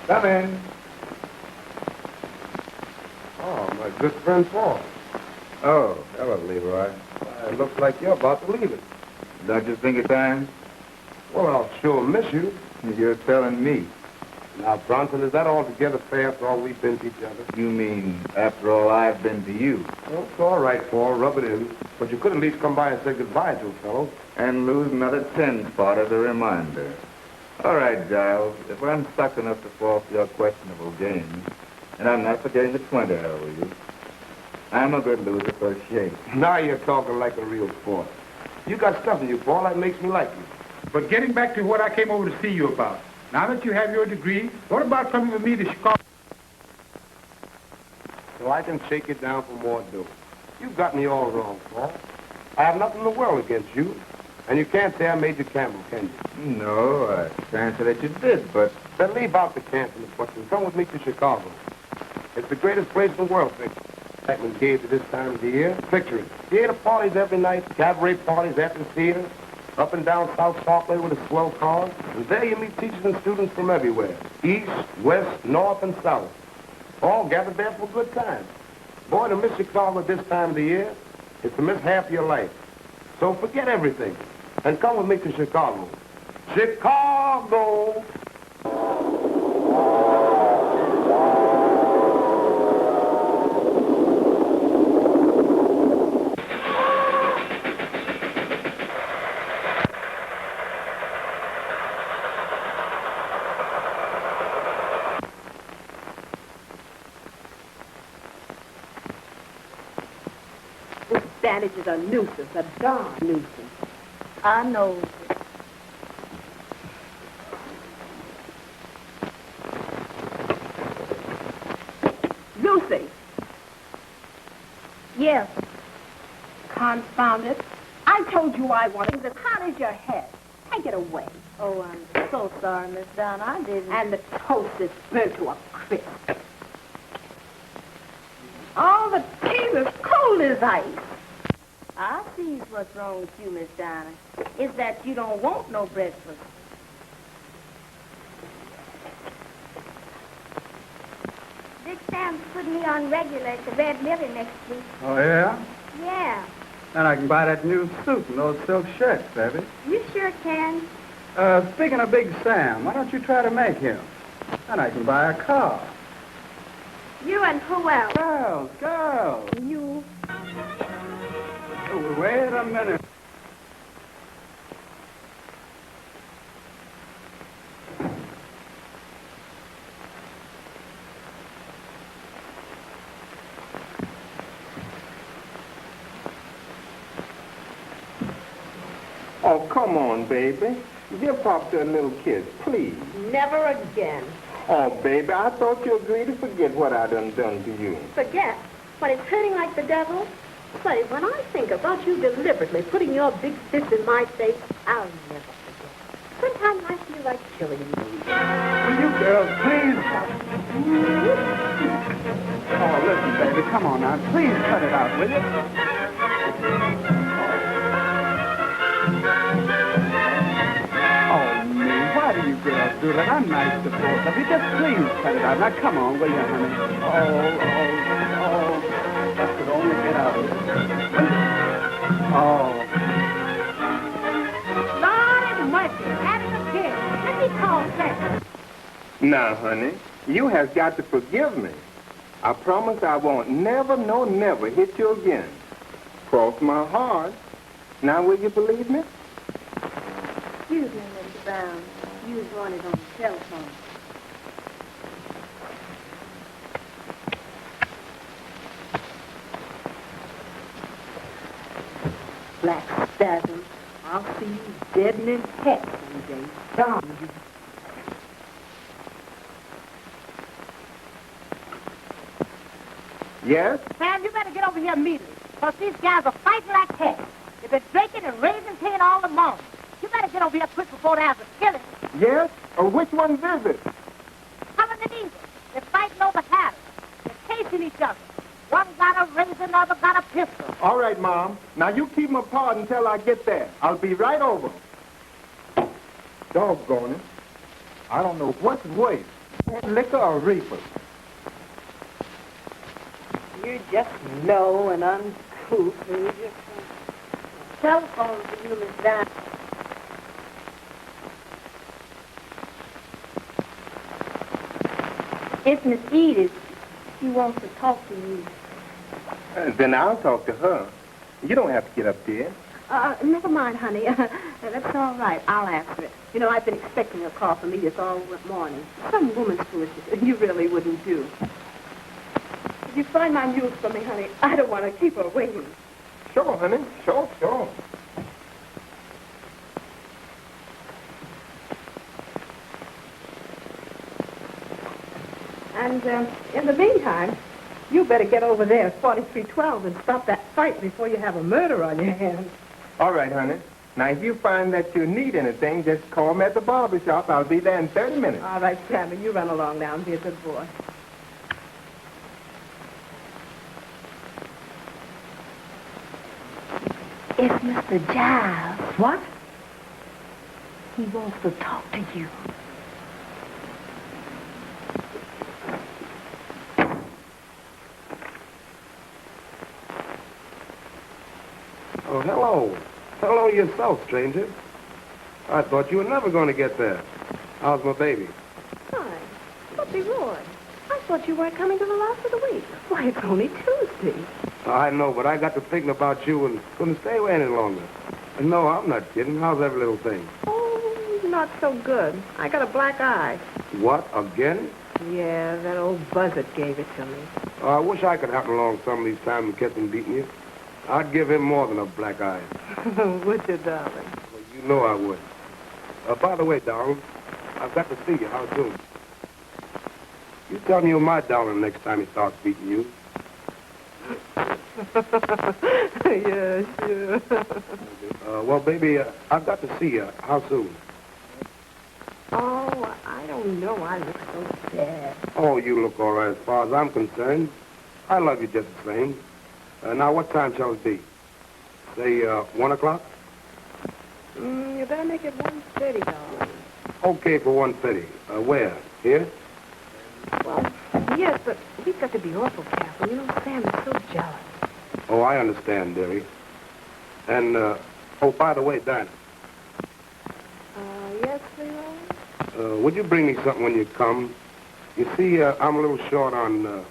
Come in. Oh, my good friend Paul. Oh, hello, Leroy. It looks like you're about to leave it. Don't you think it's time? Well, I'll sure miss you. You're telling me. Now, Bronson, is that altogether fair after all we've been to each other? You mean after all I've been to you? Well, it's all right, Paul. Rub it in. But you could at least come by and say goodbye to a fellow. And lose another 10 spot as a reminder. All right, Giles. If I'm stuck enough to fall for your questionable games, and I'm not forgetting the 20 I owe you, I'm a good loser for a shake. Now you're talking like a real sport. You got stuff in you, Paul. That makes me like you. But getting back to what I came over to see you about. Now that you have your degree, what about coming with me to Chicago? So I can shake it down for more dough. You've got me all wrong, Paul. I have nothing in the world against you. And you can't say I made you gamble, can you? No, I can't say that you did, but... Then leave out the camp and the question. Come with me to Chicago. It's the greatest place in the world, Victor. Jackman gave to this time of the year. Picture it. Theater parties every night, cabaret parties after the theater, up and down South Parkway with a swell car. And there you meet teachers and students from everywhere. East, west, north, and south. All gathered there for a good time. Boy, to miss Chicago at this time of the year is to miss half your life. So forget everything and come with me to Chicago. Chicago! This bandage is a nuisance, a darn nuisance. I know. Lucy. Yes. Confound it. I told you I wanted it. How is your head? Take it away. Oh, I'm so sorry, Miss Donna. I didn't. And the toast is burnt to a crisp. All the tea is cold as ice. I see what's wrong with you, Miss Donna. It's that you don't want no breakfast. Big Sam's putting me on regular at the Red Lily next week. Oh, yeah? Yeah. Then I can buy that new suit and those silk shirts, baby. You sure can. Speaking of Big Sam, why don't you try to make him? Then I can buy a car. You and who else? Girls. You. Oh, wait a minute. Oh, come on, baby. Give Pop to a little kiss, please. Never again. Oh, baby, I thought you agreed to forget what I done to you. Forget? When it's hurting like the devil? Say, when I think about you deliberately putting your big fist in my face, I'll never forget. Sometimes I feel like killing you. Will you girls please? Oh, listen, baby, come on now. Please cut it out, will you? Oh, me, why do you girls do that? I'm nice to both of you. Just please cut it out. Now, come on, will you, honey? Oh. That could only get out of it. Oh. Lord mercy, that's a kid. Let me call Sam. Now, honey, you has got to forgive me. I promise I won't never hit you again. Cross my heart. Now, will you believe me? Excuse me, Mr. Brown. You was wanted on the telephone. Black spasm. I'll see you dead and in heck someday. Darn you. Yes? Sam, you better get over here immediately, because these guys are fighting like heck. They've been drinking and raising pain all the morning. You better get over here quick before they have to kill him. Yes? Which one's is it? Come underneath. They're fighting over Harris. They're chasing each other. One got a razor, another got a pistol. All right, Mom. Now, you keep them apart until I get there. I'll be right over. Doggone it. I don't know what's worse. Liquor or reefer? You're just low and uncouth. And you just... Telephone for you, Miss Dinah. It's Miss Edith. She wants to talk to you. Then I'll talk to her. You don't have to get up there. Never mind, honey. That's all right. I'll answer it. You know, I've been expecting a call from Edith all morning. Some woman's foolishness. You really wouldn't do. Did you find my mule for me, honey? I don't want to keep her waiting. Sure, honey. Sure. And in the meantime, you better get over there at 4312 and stop that fight before you have a murder on your hands. All right, honey. Now, if you find that you need anything, just call me at the barber shop. I'll be there in 30 minutes. All right, Sammy, you run along now and be a good boy. It's Mr. Giles. What? He wants to talk to you. Oh, hello. Hello yourself, stranger. I thought you were never going to get there. How's my baby? Hi. But Leroy, I thought you weren't coming to the last of the week. Why, it's only Tuesday. I know, but I got to thinking about you and couldn't stay away any longer. And no, I'm not kidding. How's every little thing? Oh, not so good. I got a black eye. What, again? Yeah, that old buzzard gave it to me. I wish I could happen along some of these times and catch him beating you. I'd give him more than a black eye. Would you, darling? Well, you know I would. By the way, darling, I've got to see you. How soon? You tell me you're my darling next time he starts beating you. Yeah, sure. Well, baby, I've got to see you. How soon? Oh, I don't know. I look so sad. Oh, you look all right as far as I'm concerned. I love you just the same. Now, what time shall it be? Say, 1 o'clock? You better make it 1:30, darling. Okay, for 1:30. Where? Here? Well, yes, but we've got to be awful careful. You know, Sam is so jealous. Oh, I understand, dearie. And, by the way, Dinah. Yes, Leroy? Would you bring me something when you come? You see, I'm a little short on,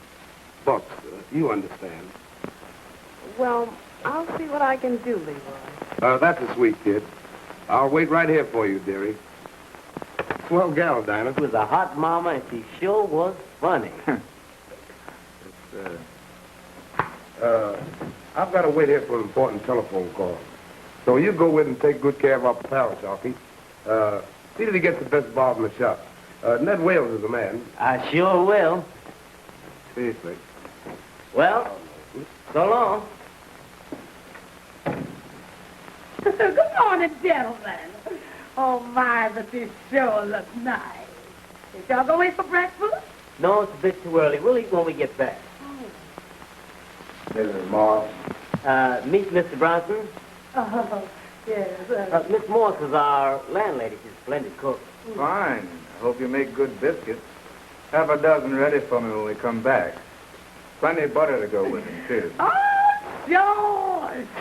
bucks. You understand. Well, I'll see what I can do, Leroy. That's a sweet kid. I'll wait right here for you, dearie. Swell gal, Dinah. She was a hot mama, and she sure was funny. I've got to wait here for an important telephone call. So you go with and take good care of our pal, Sharky. See that he gets the best barb in the shop. Ned Wales is the man. I sure will. Seriously. Well, so long. Good morning, gentlemen. Oh, my, but this sure looks nice. Did y'all go in for breakfast? No, it's a bit too early. We'll eat when we get back. Mrs. Moss. Meet Mr. Bronson. Oh, yes. Miss Morse is our landlady. She's a splendid cook. Fine. I hope you make good biscuits. Have a dozen ready for me when we come back. Plenty of butter to go with them, too. Oh,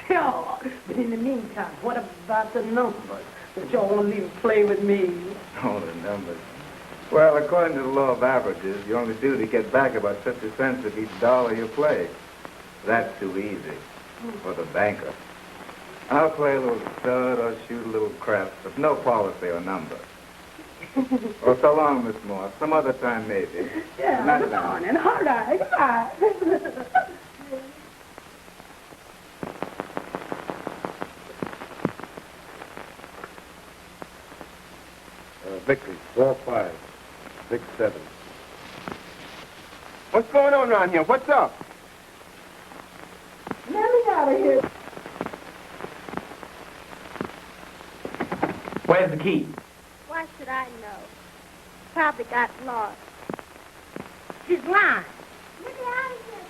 sure. But in the meantime, what about the numbers? That y'all won't even play with me? Oh, the numbers. Well, according to the law of averages, you only do to get back about 50 cents of each dollar you play. That's too easy for the banker. I'll play a little stud or shoot a little crap, but no policy or number. Well, so long, Miss Moore. Some other time, maybe. Yeah, good morning. All right, goodbye. Victory. 4-5. 6-7. What's going on around here? What's up? Let me out of here. Where's the key? Why should I know? Probably got lost. She's lying. Let me out of here.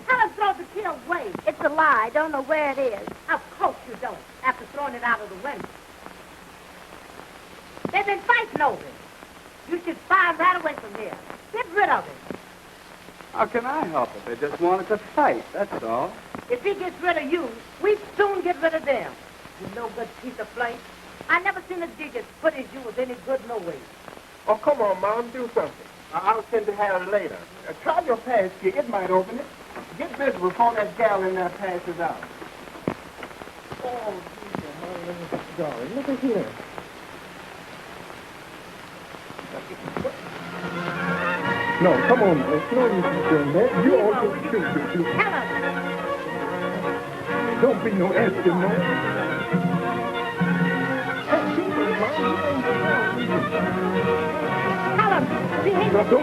Tell her throw the key away. It's a lie. I don't know where it is. Of course you don't, after throwing it out of the window. They've been fighting over it. You should fire right away from here. Get rid of him. How can I help it? They just wanted to fight, that's all. If he gets rid of you, we soon get rid of them. You no good piece of flame. I never seen a dig as good as you was any good no way. Oh, come on, Mom, do something. I'll send to Harry later. Try your pass key. It might open it. Get busy before that gal in there passes out. Oh, dear, darling, look at here. No, come on, it's no use in doing that. You ought to think. Tell us. Don't be no Eskimo. Tell him. Behave yourself.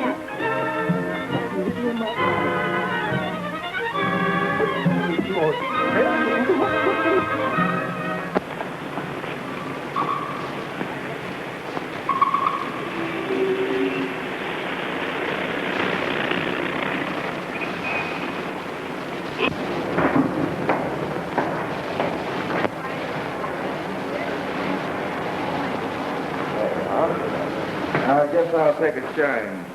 I guess I'll take a shine.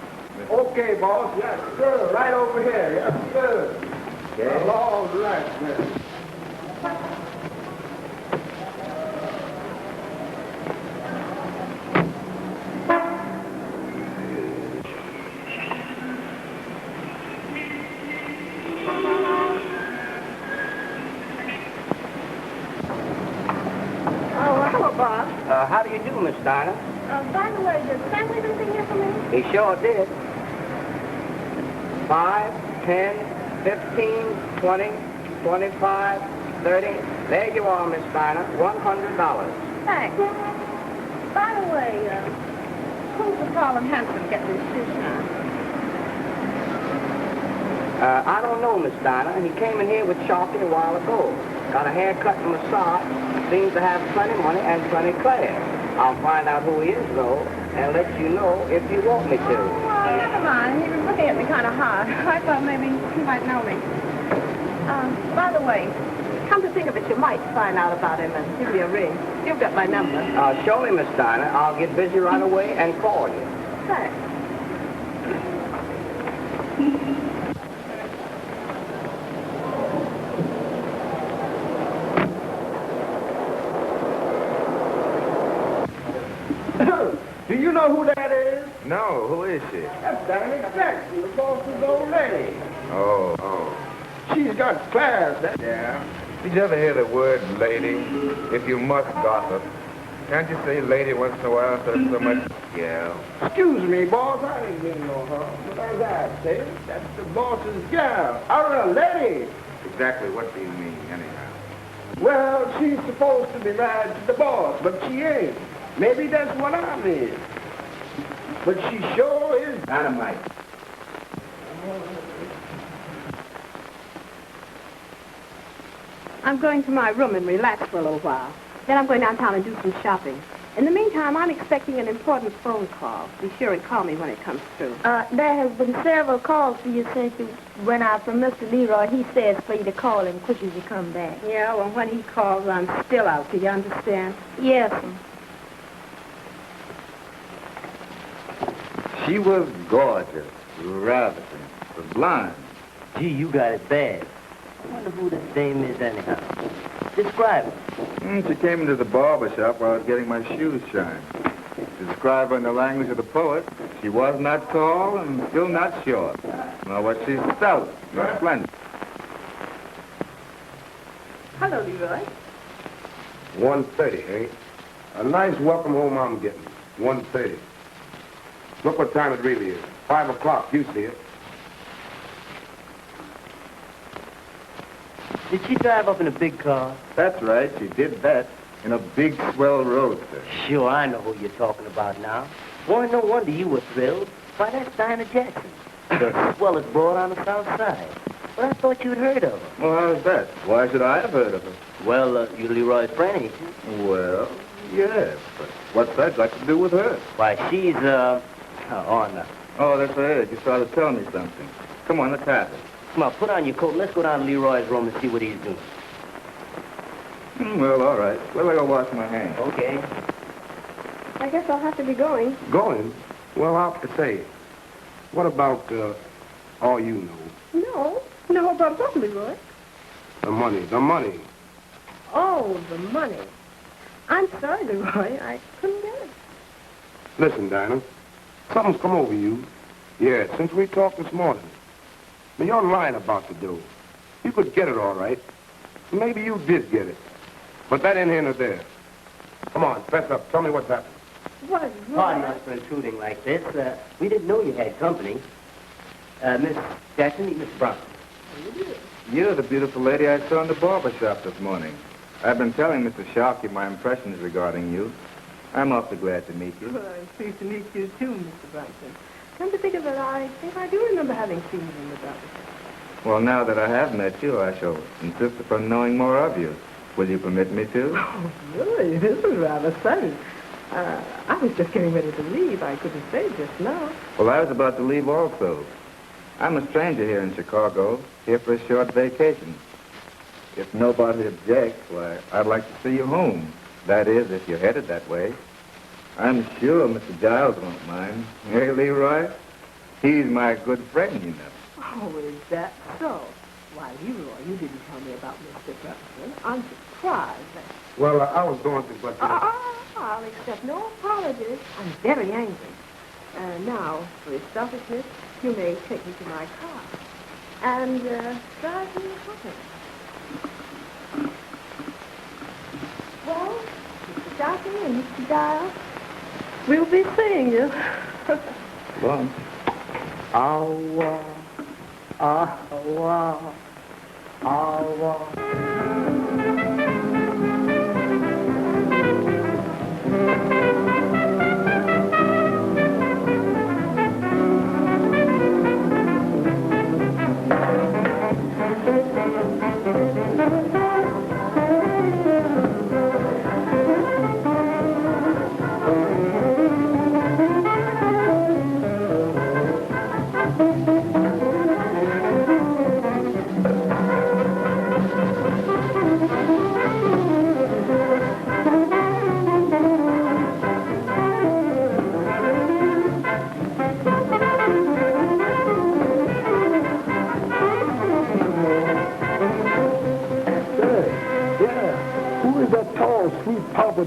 Okay, boss. Yes, sir. Right over here. Yes, sir. Okay. All right, man. Hello, Bob. How do you do, Miss Steiner? By the way, did Sam leave anything here for me? He sure did. 5, 10, 15, 20, 25, 30. There you are, Miss Steiner. $100. Thanks. By the way, who's the tall and handsome getting his shoe shine? I don't know, Miss Steiner. He came in here with Sharpie a while ago. Got a haircut and massage. Seems to have plenty money and plenty class. I'll find out who he is, though, and let you know if you want me to. Well, never mind. He was looking at me kind of hard. I thought maybe he might know me. By the way, come to think of it, you might find out about him and give me a ring. You've got my number. Surely, Miss Steiner. I'll get busy right away and call you. Thanks. Do you know who that is? No, who is she? That's Diana Jackson, the boss's old lady. Oh. She's got class. Yeah. Did you ever hear the word lady? If you must gossip, can't you say lady once in a while instead of so much gal? Excuse me, boss. I didn't mean no harm. But as I say, that's the boss's gal. Our lady. Exactly what do you mean, anyhow? Well, she's supposed to be married to the boss, but she ain't. Maybe that's what I mean. But she sure is dynamite. I'm going to my room and relax for a little while. Then I'm going downtown and do some shopping. In the meantime, I'm expecting an important phone call. Be sure and call me when it comes through. There has been several calls for you since you went out from Mr. Leroy. He says for you to call him quick as you come back. Yeah, well, when he calls, I'm still out. Do you understand? Yes, sir. She was gorgeous, ravishing, sublime. Gee, you got it bad. I wonder who this dame is anyhow. Describe her. She came into the barber shop while I was getting my shoes shined. To describe her in the language of the poet, she was not tall and still not short. Now what she's stout, not splendid. Hello, Leroy. 1:30, eh? A nice welcome home I'm getting. 1:30. Look what time it really is. 5 o'clock. You see it. Did she drive up in a big car? That's right, she did that in a big swell roadster. Sure, I know who you're talking about now. Boy, no wonder you were thrilled. Why, that's Diana Jackson. The swellest broad on the south side. Well, I thought you'd heard of her. Well, how's that? Why should I have heard of her? Well, you're Leroy's friend, ain't you? Well, yes, but what's that got to do with her? Why, she's, on the... Oh, that's right. You started to tell me something. Come on, let's have it. Come on, put on your coat. Let's go down to Leroy's room and see what he's doing. Well, all right. Well, I go wash my hands. Okay. I guess I'll have to be going. Going? Well, I'll say, what about, all you know? No, about what, Leroy? The money. Oh, the money. I'm sorry, Leroy. I couldn't get it. Listen, Dinah, something's come over you. Yeah, since we talked this morning. Now, you're lying about the dough. You could get it all right. Maybe you did get it. But that ain't here nor there. Come on, fess up. Tell me what's happened. What? Pardon us for intruding like this. We didn't know you had company. Miss Jackson, meet Miss Brown. You're the beautiful lady I saw in the barber shop this morning. I've been telling Mr. Sharkey my impressions regarding you. I'm awfully glad to meet you. Well, I'm pleased to meet you, too, Mr. Bronson. Come to think of it, I think I do remember having seen you in the barber shop. Well, now that I have met you, I shall insist upon knowing more of you. Will you permit me to? Oh, really? This is rather sudden. I was just getting ready to leave. I couldn't say just now. Well, I was about to leave also. I'm a stranger here in Chicago, here for a short vacation. If nobody objects, why, I'd like to see you home. That is, if you're headed that way. I'm sure Mr. Giles won't mind. Hey, Leroy? He's my good friend, you know. Oh, is that so? Why, Leroy, you didn't tell me about Mr. Bronson. I'm surprised. Well, I was going to, but... I'll accept no apologies. I'm very angry. Now, for his selfishness, you may take me to my car and drive me home. Well, Mr. Sharkey and Mr. Giles, we'll be seeing you. Well, Au revoir. Au revoir.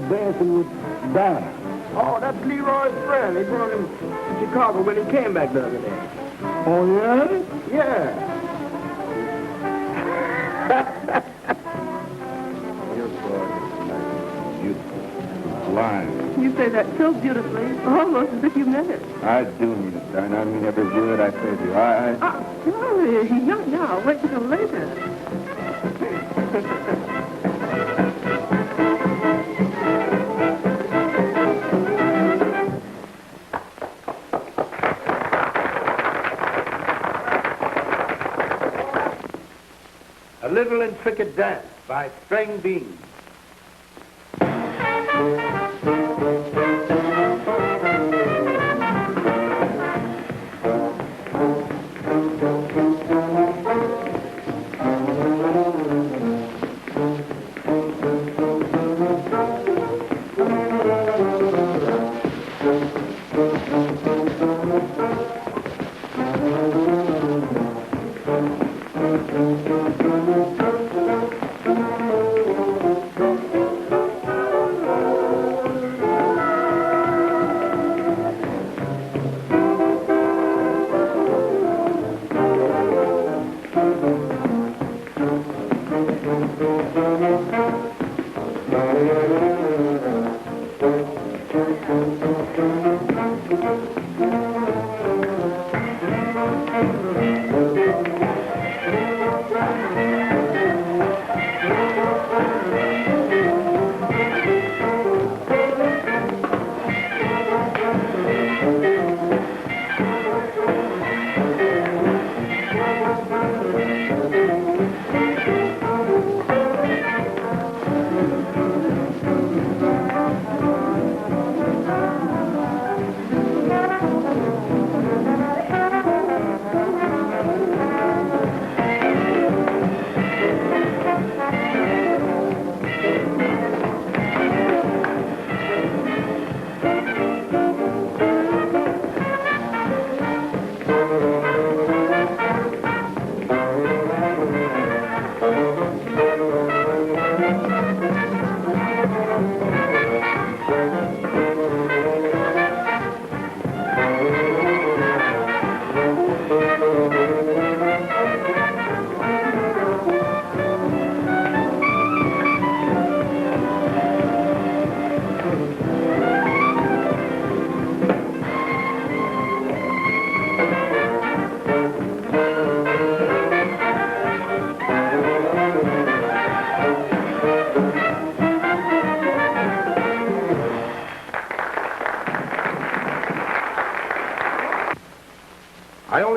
Dancing with Dinah. Oh, that's Leroy's friend. They brought him to Chicago when he came back the other day. Oh, yeah? Yeah. you're gorgeous, beautiful, blind. You say that so beautifully, almost as if you meant it. I do mean it, Dinah. I mean every word I say to you. Sorry, not now. Wait until later. A little intricate dance by string beans.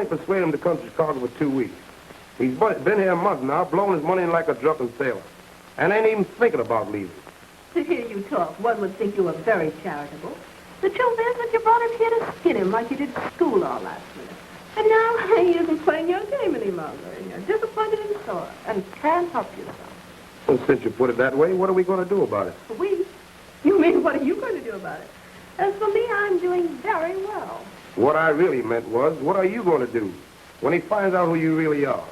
only persuade him to come to Chicago for 2 weeks. He's been here a month now, blowing his money in like a drunken sailor, and ain't even thinking about leaving. To hear you talk, one would think you were very charitable. The truth is that you brought him here to skin him like you did at school all last minute. And now he isn't playing your game any longer, and you're disappointed and sore, and can't help yourself. Well, since you put it that way, what are we going to do about it? We? You mean, what are you going to do about it? As for me, I'm doing very well. What I really meant was, what are you going to do when he finds out who you really are?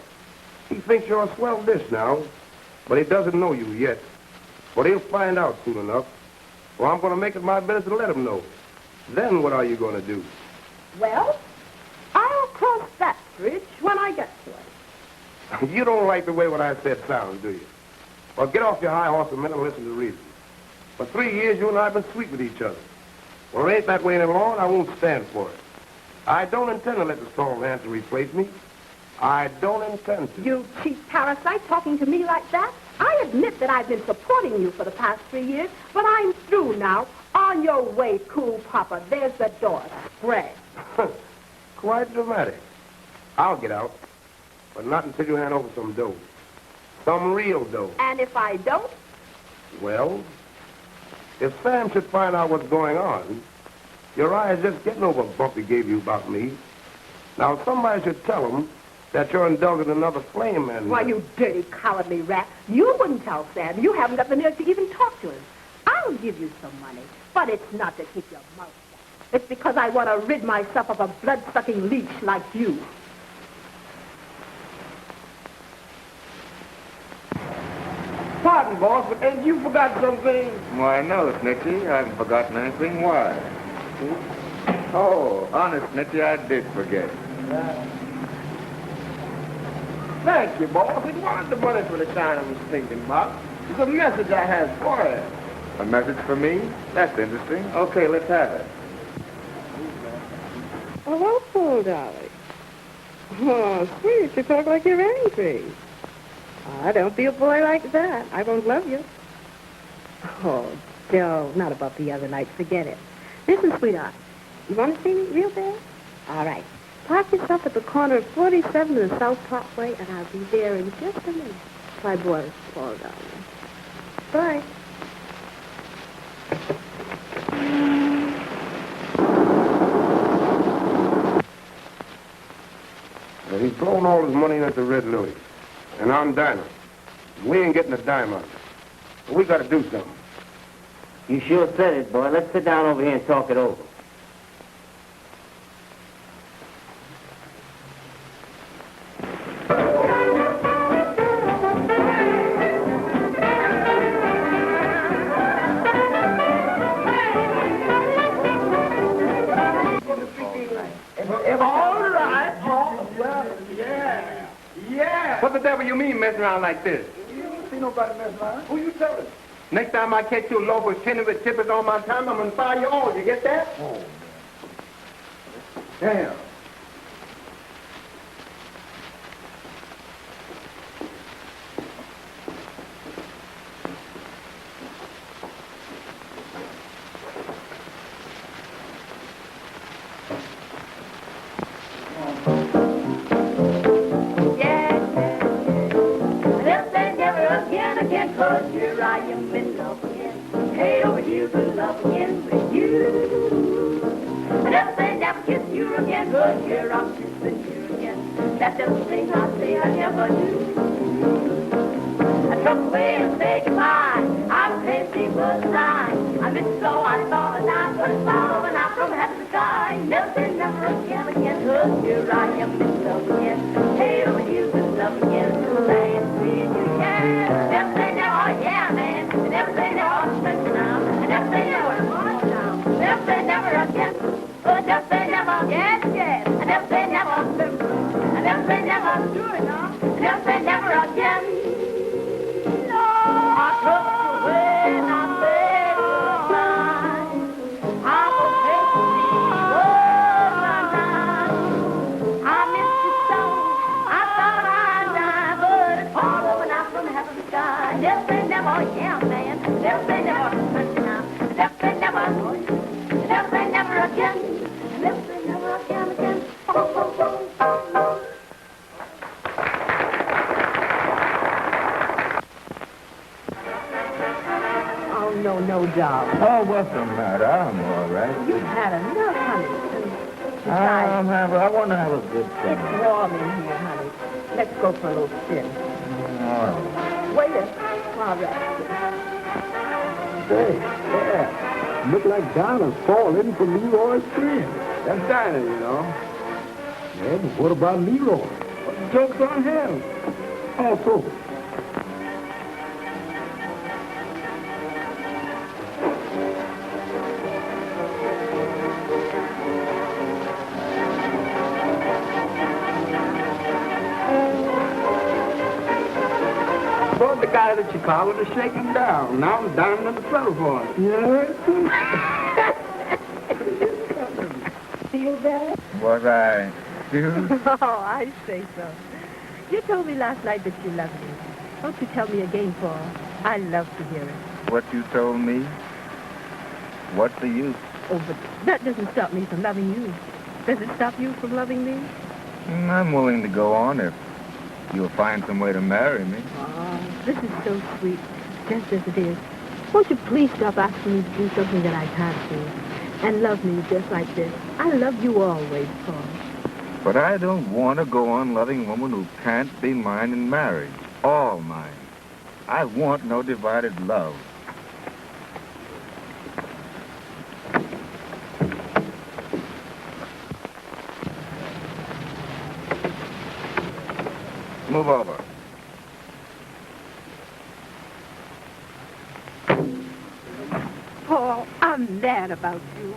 He thinks you're a swell dish now, but he doesn't know you yet. But he'll find out soon enough. Well, I'm going to make it my business to let him know. Then what are you going to do? Well, I'll cross that bridge when I get to it. You don't like the way what I said sounds, do you? Well, get off your high horse a minute and listen to reason. For 3 years, you and I have been sweet with each other. Well, it ain't that way any longer, and I won't stand for it. I don't intend to let the Storm Dancer replace me. I don't intend to. You cheap parasite talking to me like that? I admit that I've been supporting you for the past 3 years, but I'm through now. On your way, cool papa. There's the door. Spread. Quite dramatic. I'll get out, but not until you hand over some dough. Some real dough. And if I don't? Well, if Sam should find out what's going on, your eye is just getting over a bump he gave you about me. Now, somebody should tell him that you're indulging another flame and... Why, you dirty, cowardly rat. You wouldn't tell Sam. You haven't got the nerve to even talk to him. I'll give you some money, but it's not to keep your mouth shut. It's because I want to rid myself of a blood-sucking leech like you. Pardon, boss, but ain't you forgot something? Why, no, Snitchy. I haven't forgotten anything. Why? Oh, honest, Snitchy, I did forget. Thank you, boss. It wasn't the money for the shine I was thinking about. It's a message I had for you. A message for me? That's interesting. Okay, let's have it. Oh, well, poor Dolly. Oh, sweet, you talk like you're angry. Oh, don't be a boy like that. I won't love you. Oh, Joe, not about the other night. Forget it. Listen, sweetheart, you want to see me real bad? All right. Park yourself at the corner of 47 and South Parkway, and I'll be there in just a minute. My boy is Paul down there. Bye. Well, he's blown all his money into Red Lily. And I'm Dinah. We ain't getting a dime out of it. But we got to do something. You sure said it, boy. Let's sit down over here and talk it over. All right. Oh, well, yeah. Yeah. What the devil you mean messing around like this? You don't see nobody messing around. Who you telling? Next time I catch you a loafer tenning with tippers on my time, I'm gonna fire you all. You get that? Oh, damn. Cause here I am in love again. Hey, over here to love again with you. I never say never kiss you again, but here I'm kissing you again. That's just the thing I say I never do. I took away and say goodbye. I'm crazy but dying. I miss so I thought and I couldn't follow and I from heaven to sky. Never say never again, cause here I am in love again. Hey, over here to love again. Saying seeing you again. Never say never, yeah, man. I never say never, I'm stretching out. I never say never, I'm going down. Never say never again. I never say never, yes, yes. I never say never, I'm simple. I never say never, I'm sure enough. I never say never again. No, I took you when I said goodbye. I will take you all my life. I miss you so, no, darling. Oh, what's the matter? I'm all right. You've had enough, honey. I want to have a good time. It's warm in here, honey. Let's go for a little spin. Wait a while Say, yeah. Look like Donna's falling for Leroy's friend. That's Dinah, you know. Yeah, but what about Leroy? The joke's on him. Also, Brought the guy to Chicago to shake him down. Now I'm diamond in the cellar for him. yeah. Feel better? Was I? Oh, I say so. You told me last night that you loved me. Won't you tell me again, Paul? I love to hear it. What you told me? What's the use? Oh, but that doesn't stop me from loving you. Does it stop you from loving me? I'm willing to go on if you'll find some way to marry me. Oh, this is so sweet, just as it is. Won't you please stop asking me to do something that I can't do? And love me just like this. I love you always, Paul. But I don't want to go on loving a woman who can't be mine in marriage. All mine. I want no divided love. Move over. Paul, I'm mad about you.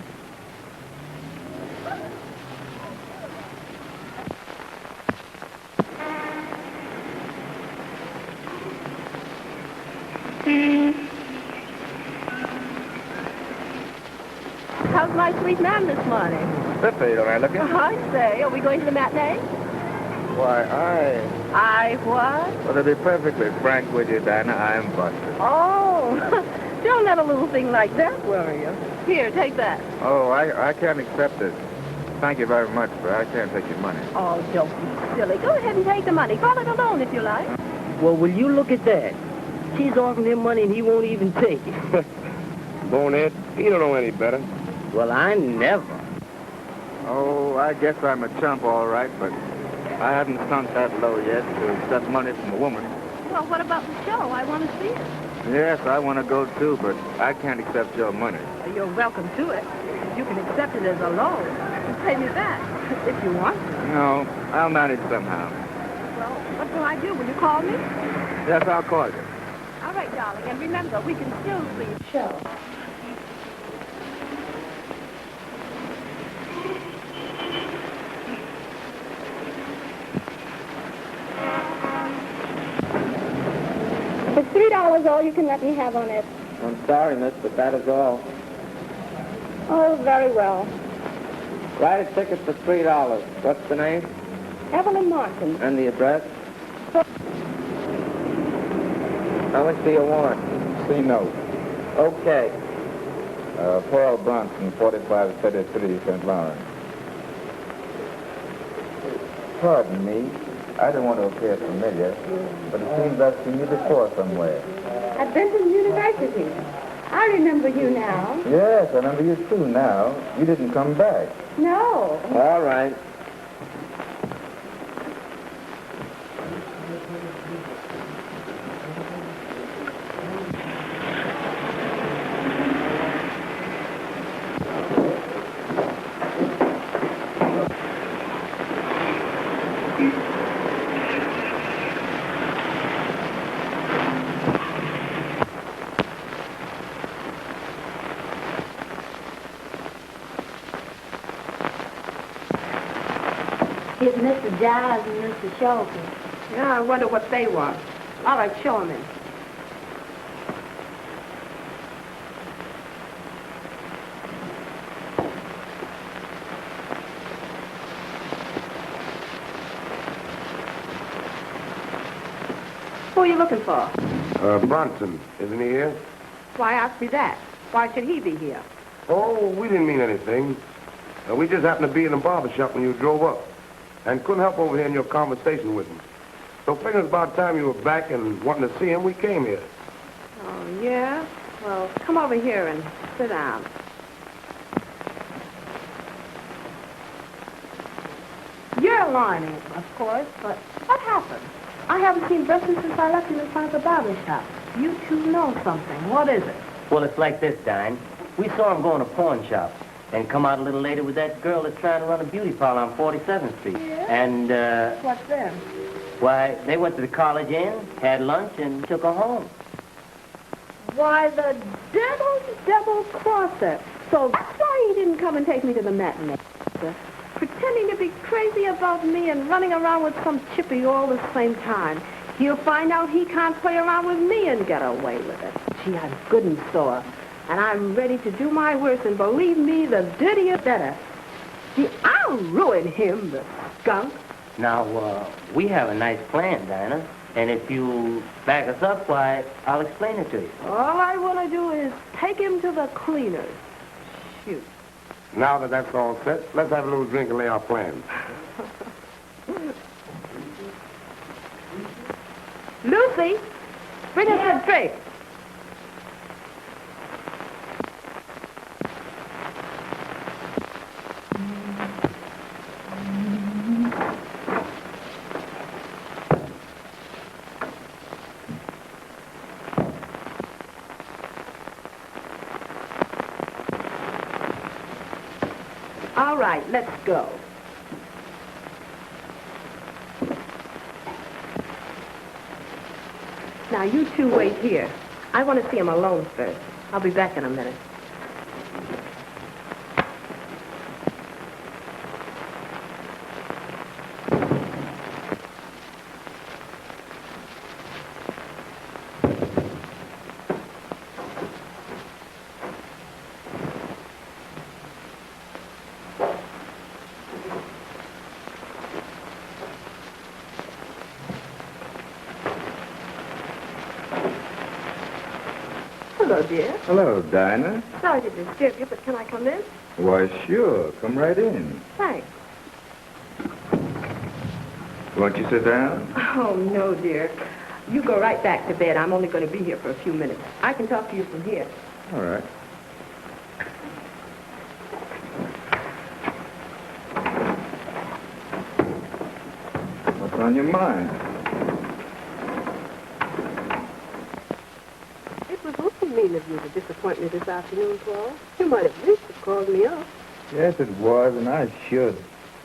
How's my sweet man this morning? Spiffy, don't I look it? I say, are we going to the matinee? Why, I what? well, to be perfectly frank with you, Dinah, I'm busted. Oh, don't let a little thing like that worry you. Here, take that. Oh, I can't accept it. Thank you very much, but I can't take your money. Oh, don't be silly. Go ahead and take the money. Call it a loan if you like. Well, will you look at that? She's offering him money and he won't even take it. Bonehead, he don't know any better. Well, I never. Oh, I guess I'm a chump, all right, but I haven't sunk that low yet to accept money from a woman. Well, what about the show? I want to see it. Yes, I want to go too, but I can't accept your money. You're welcome to it. You can accept it as a loan and pay me back if you want to. No, I'll manage somehow. Well, what will I do? Will you call me? Yes, I'll call you. All right, darling. And remember, we can still see the show. It's $3 all you can let me have on it. I'm sorry, miss, but that is all. Oh, very well. Write a ticket for $3. What's the name? Evelyn Martin. And the address? How much do you want? See note. Okay. Pearl Bronson, 4533, St. Lawrence. Pardon me. I don't want to appear familiar, but it seems I've seen you before somewhere. At Benton University. I remember you now. Yes, I remember you too now. You didn't come back. No. All right. It's Mr. Giles and Mr. Shelton. Yeah, I wonder what they want. All right, show them in. Who are you looking for? Bronson, isn't he here? Why ask me that? Why should he be here? Oh, we didn't mean anything. We just happened to be in the barber shop when you drove up and couldn't help overhearing your conversation with him. So figuring it's about time you were back and wanting to see him, we came here. Oh, yeah? Well, come over here and sit down. You're learning, of course, but what happened? I haven't seen Buster since I left him in front of the barber shop. You two know something. What is it? Well, it's like this, Dine. We saw him go in a pawn shop and come out a little later with that girl that's trying to run a beauty parlor on 47th Street. Yeah? And, What then? why, they went to the College Inn, had lunch, and took her home. Why, the double crosser. So that's why he didn't come and take me to the matinee. Pretending to be crazy about me and running around with some chippy all the same time. He'll find out he can't play around with me and get away with it. Gee, I'm good and sore. And I'm ready to do my worst, and believe me, the dirtier better. See, I'll ruin him, the skunk. Now, we have a nice plan, Dinah. And if you back us up, why, I'll explain it to you. All I want to do is take him to the cleaners. Shoot. Now that that's all set, let's have a little drink and lay our plans. Lucy, bring us a drink. All right, let's go. Now, you two wait here. I want to see him alone first. I'll be back in a minute. Hello, dear. Hello, Dinah. Sorry to disturb you, but can I come in? Why, sure. Come right in. Thanks. Won't you sit down? Oh, no, dear. You go right back to bed. I'm only going to be here for a few minutes. I can talk to you from here. All right. What's on your mind? It was awfully mean of you to disappoint me this afternoon, Paul. You might at least have called me up. Yes, it was, and I should.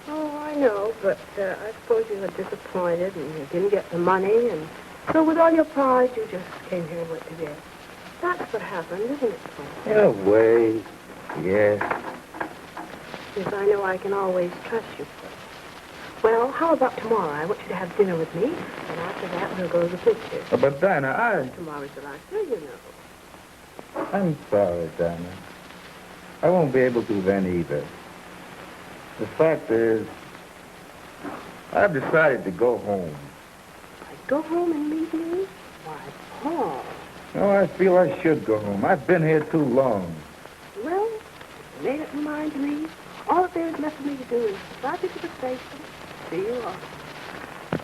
Oh, I know, but I suppose you were disappointed and you didn't get the money, and so with all your pride, you just came here and went to bed. That's what happened, isn't it, Paul? In a way, yes. Yes, I know I can always trust you. Well, how about tomorrow? I want you to have dinner with me, and after that, we'll go to the picture. But, Dinah, Tomorrow's the last day, you know. I'm sorry, Dinah. I won't be able to then either. The fact is, I've decided to go home. Go home and leave me? Why, Paul. No, I feel I should go home. I've been here too long. Well, you made up your mind to leave. All that there is left for me to do is drive you to the station. See you off.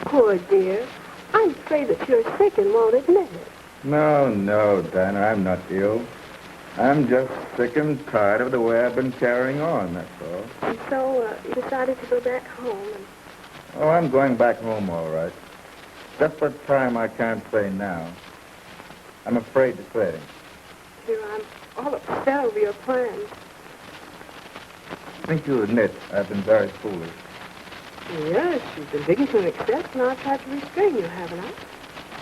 Poor dear. I'm afraid that you're sick and won't admit it. No, Dinah, I'm not ill. I'm just sick and tired of the way I've been carrying on, that's all. And so you decided to go back home and... Oh, I'm going back home, all right. Just what time I can't say now. I'm afraid to say. Dear, I'm all upset over your plans. I think you admit I've been very foolish. Yes, you've been big to an extent, and I've tried to restrain you, haven't I?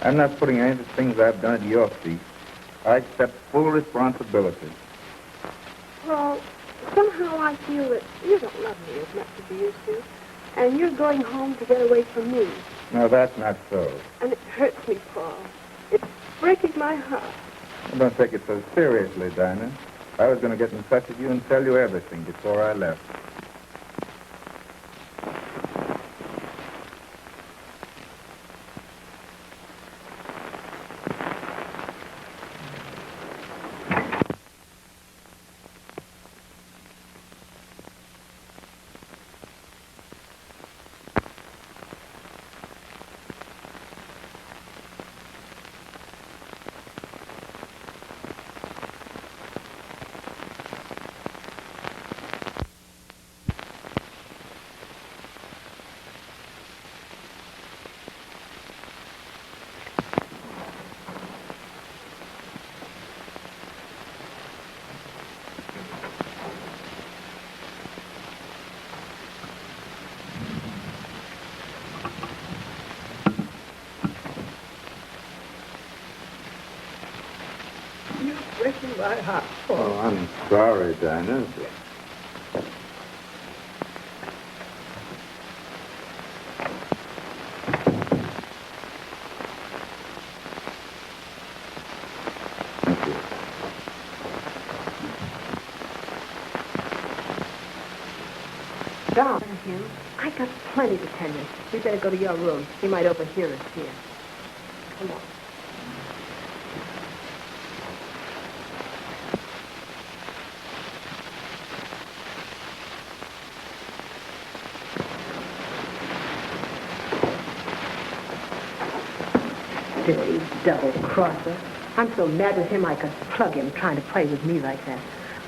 I'm not putting any of the things I've done at your feet. I accept full responsibility. Well, somehow I feel that you don't love me as much as you used to, and you're going home to get away from me. No, that's not so. And it hurts me, Paul. It's breaking my heart. I don't take it so seriously, Dinah. I was going to get in touch with you and tell you everything before I left. right hot. Oh, I'm sorry, Dinah. Thank you. Darn him. I got plenty to tell you. We better go to your room. He might overhear us here. Come on. Dirty double-crosser. I'm so mad with him I could plug him trying to play with me like that.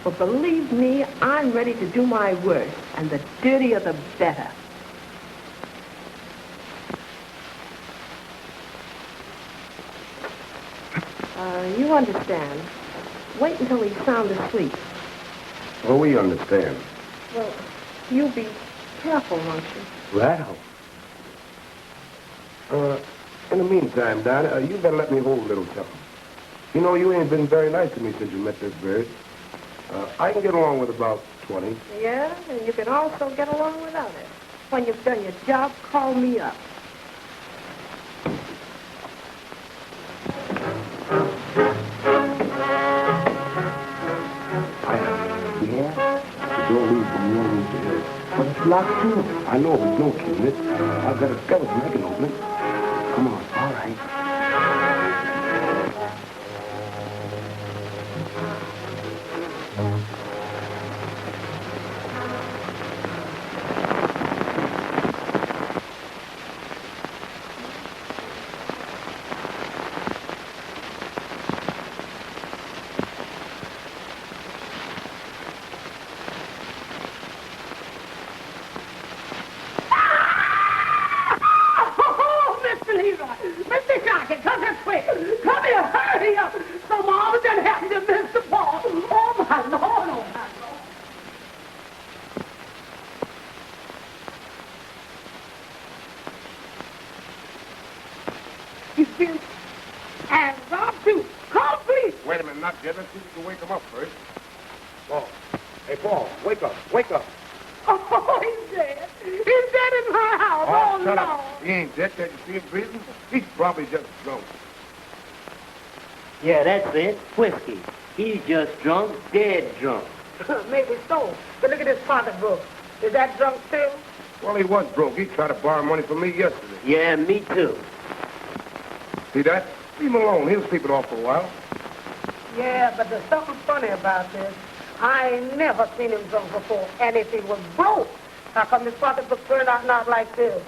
But believe me, I'm ready to do my worst, and the dirtier the better. You understand. Wait until he's sound asleep. Well, we understand. Well, you be careful, won't you? Well. In the meantime, Dinah, you better let me hold a little something. You know, you ain't been very nice to me since you met this bird. I can get along with about 20. Yeah, and you can also get along without it. When you've done your job, call me up. Yeah? The door leads from your room to his. But it's locked too. I know, but no kidding it. I've got a skeleton. I can open it. Come on. All right. Wait a minute, not yet. Let's see if we can wake him up first. Paul. Hey, Paul, wake up. Wake up. Oh, he's dead. He's dead in my house. Oh, shut no. up. He ain't dead. Can't you see him breathing? He's probably just drunk. Yeah, that's it. Whiskey. He's just drunk, dead drunk. Maybe so. But look at his pocketbook. Is that drunk still? Well, he was broke. He tried to borrow money from me yesterday. Yeah, me too. See that? Leave him alone. He'll sleep it off for a while. Yeah, but there's something funny about this. I ain't never seen him drunk before. And if he was broke, how come his pocketbook turned out not like this?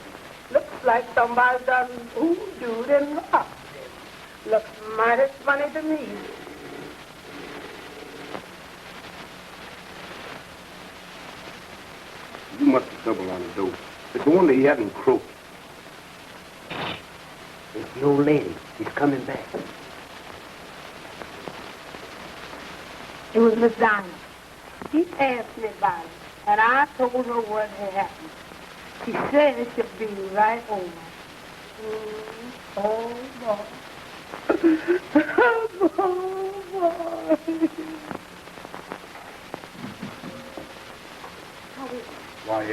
Looks like somebody done hoodooed and robbed him. Looks mighty funny to me. You must have doubled on the dope. It's a wonder he hadn't croaked. It's the old lady. She's coming back. It was Miss Dinah. She asked me about it, and I told her what had happened. She said it should be right over. Oh, boy. Oh, boy. Why,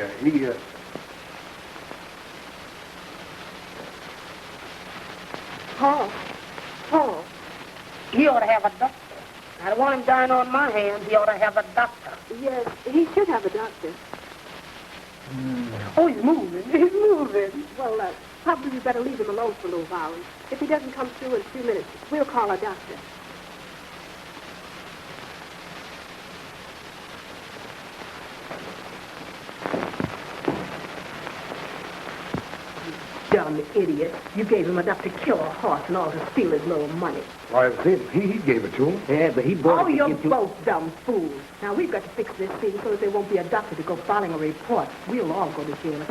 Paul, he ought to have a doctor. I don't want him dying on my hands. He ought to have a doctor. Yes, he should have a doctor. Oh, he's moving. He's moving. Well, probably we better leave him alone for a little while. If he doesn't come through in a few minutes, we'll call a doctor. Dumb idiot. You gave him enough to kill a horse and all to steal his little money. Why, he gave it to him. Yeah, but he bought Oh, it. you're both dumb fools. Now, we've got to fix this thing so that there won't be a doctor to go filing a report. We'll all go to jail.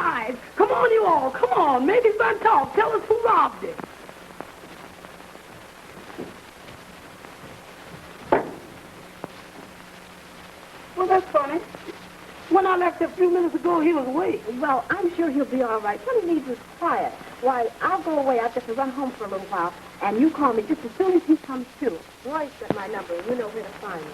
alive. Come on, you all. Come on. Make it fun talk. Tell us who robbed it. Well, that's funny. When I left a few minutes ago, he was awake. Well, I'm sure he'll be all right. What he needs is quiet. Why, I'll go away. I've got to run home for a little while, and you call me just as soon as he comes to. Roy's got my number, and you know where to find me.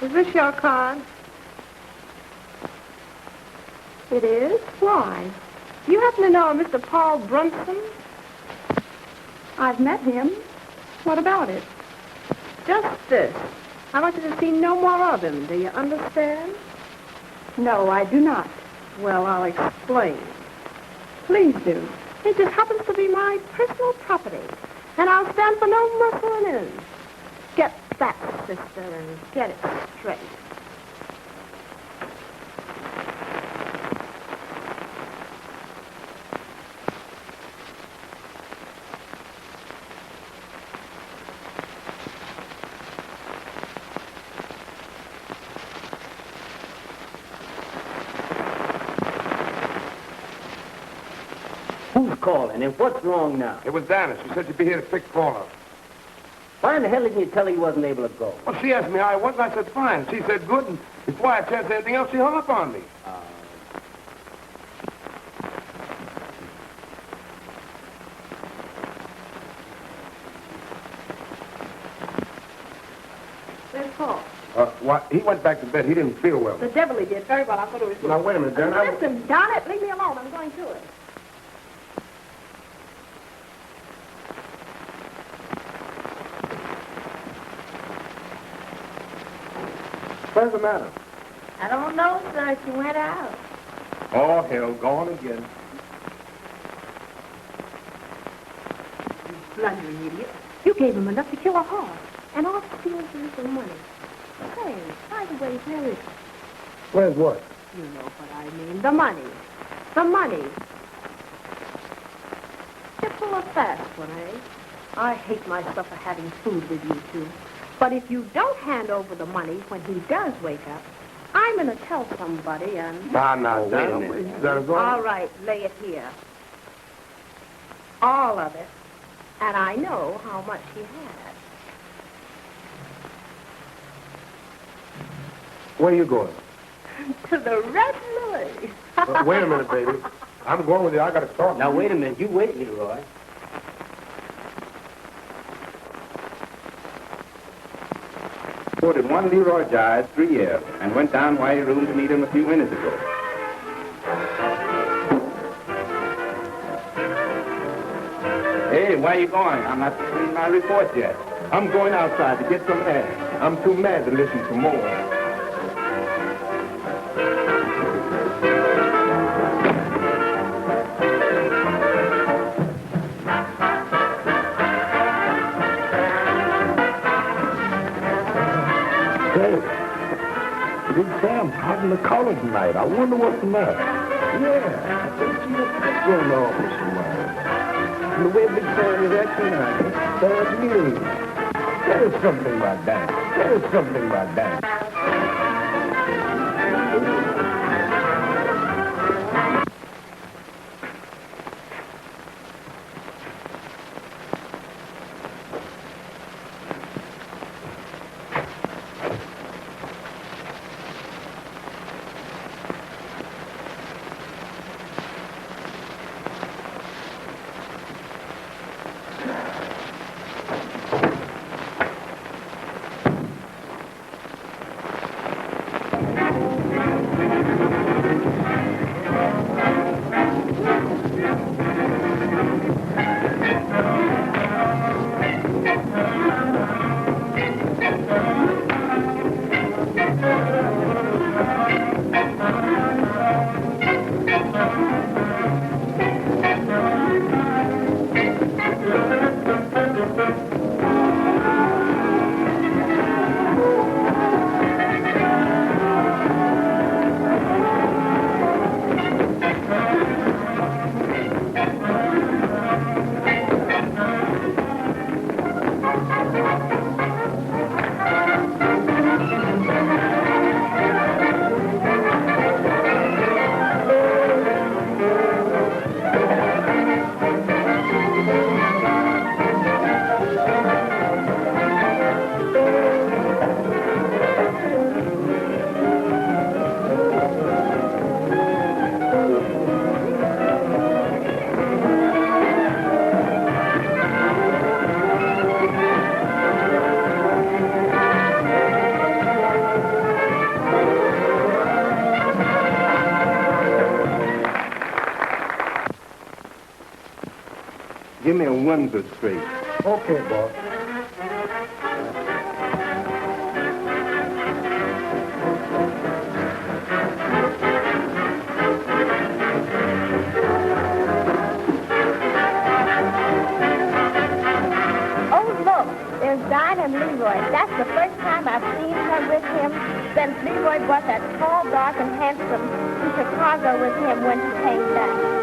Is this your card? It is? Why? You happen to know a Mr. Paul Brunson? I've met him. What about it? Just this. I want you to see no more of him. Do you understand? No, I do not. Well, I'll explain. Please do. It just happens to be my personal property, and I'll stand for no muscling in. Get that, sister, and get it straight. Who's calling, and what's wrong now? It was Dinah. She said she'd be here to pick Paul up. Why in the hell didn't you tell her you wasn't able to go? Well, she asked me how I was, and I said fine. She said good, and before I had a chance to say anything else, she hung up on me. Where's Paul? What? He went back to bed. He didn't feel well. The devil he did. Very well. I'll go to his room. Now, wait a minute, Dinah. Listen, darn it. Leave me alone. I'm going to it. What's the matter? I don't know, sir. She went out. Oh, hell, gone again. You blundering idiot. You gave him enough to kill a horse. And all the steals for some money. Hey, by the way, where is it? Where's what? You know what I mean. The money. The money. You're full of fast one, eh? I hate myself for having food with you two. But if you don't hand over the money when he does wake up, I'm going to tell somebody and... Now, wait a minute. Is that a go? All right, lay it here. All of it. And I know how much he had. Where are you going? To the Red Lily. Wait a minute, baby. I'm going with you. I got to talk. Now, wait a minute. You wait, Leroy. Quoted one Leroy Giles 3 years and went down Whitey room to meet him a few minutes ago. Hey, where you going? I'm not completing my report yet. I'm going outside to get some air. I'm too mad to listen to more. Big Sam's hot in the collar tonight. I wonder what's the matter. Yeah, I think she's a pick going on with somebody. And the way Big Sam is acting now, it's bad news. There's something about that. There's something about that. Give me a Windsor straight. Okay, boss. Oh, look, there's Dinah and Leroy. That's the first time I've seen her with him since Leroy brought that tall, dark, and handsome to Chicago with him when he came back.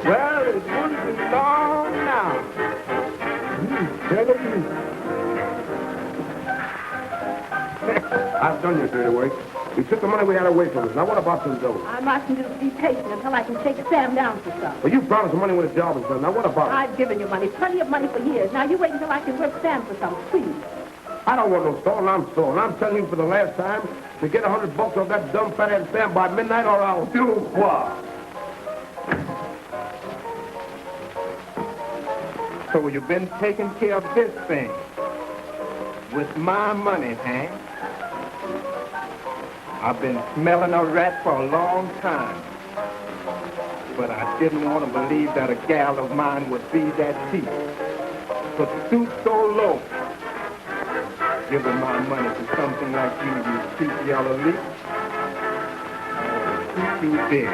Well, it's one too long now. Better you. I've done your dirty work. We took the money we had away from us. Now what about some dough? I'm asking you to be patient until I can take Sam down for some. Well, you promised the money when the job was done. Now what about it? I've given you money, plenty of money for years. Now you wait until I can work Sam for some, please. I don't want no stall, I'm stalling. I'm telling you for the last time to get $100 off that dumb fat-ass Sam by midnight or I'll do what? So you've been taking care of this thing with my money, Hank. I've been smelling a rat for a long time. But I didn't want to believe that a gal of mine would be that cheap. To stoop so low, giving my money to something like you cheap yellow leaf. Oh, you did.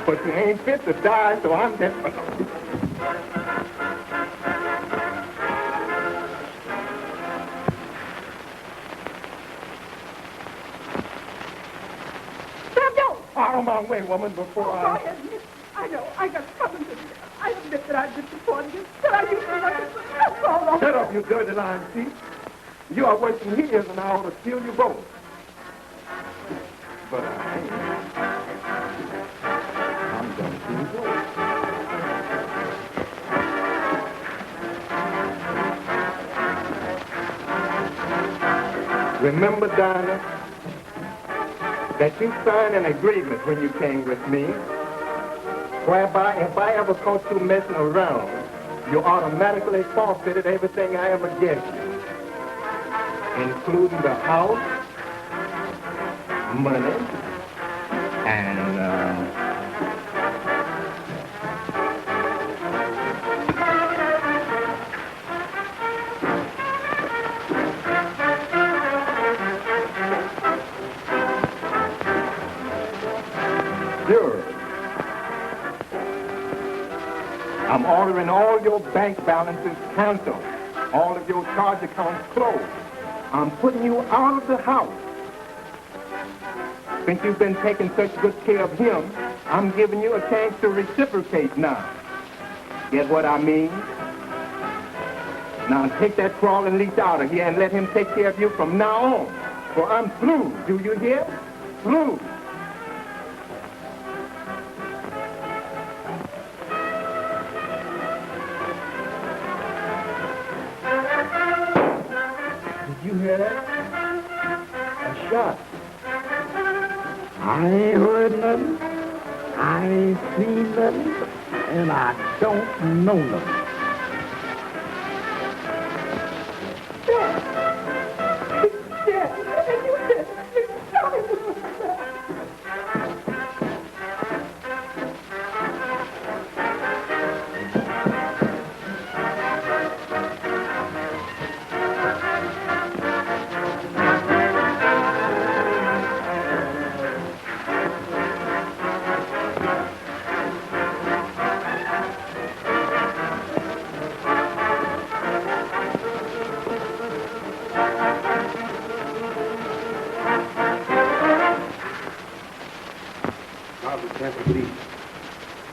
But you ain't fit to die, so I'm just... Out of my way, woman, before Go ahead, miss. I know. I got something to do. I admit that I've disappointed you. That I used to like it. That's all. Shut up, you dirty lying thief. You are working years and I ought to steal you both. But I ain't. I'm going to do both. Remember, Dinah, that you signed an agreement when you came with me, whereby if I ever caught you messing around, you automatically forfeited everything I ever gave you, including the house, money, and, Sure. I'm ordering all your bank balances canceled, all of your charge accounts closed. I'm putting you out of the house. Since you've been taking such good care of him, I'm giving you a chance to reciprocate now. Get what I mean? Now take that crawling leech out of here and let him take care of you from now on. For I'm through, do you hear? Through. You hear that? A shot. I ain't heard nothing. I ain't seen nothing. And I don't know nothing.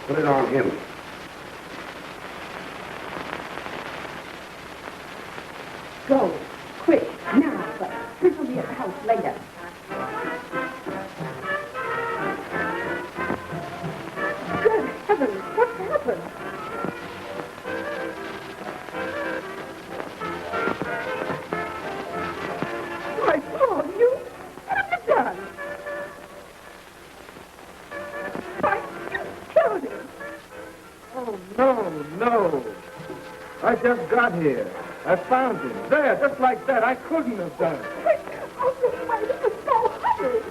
Put it on him. Go, quick, now, but this will be at the house later. Good heavens, what's happened? My God, you, what have you done? Why, you killed him. Oh, no, no. I just got here. I found him. There, just like that. I couldn't have done it. Oh, this is so hurry.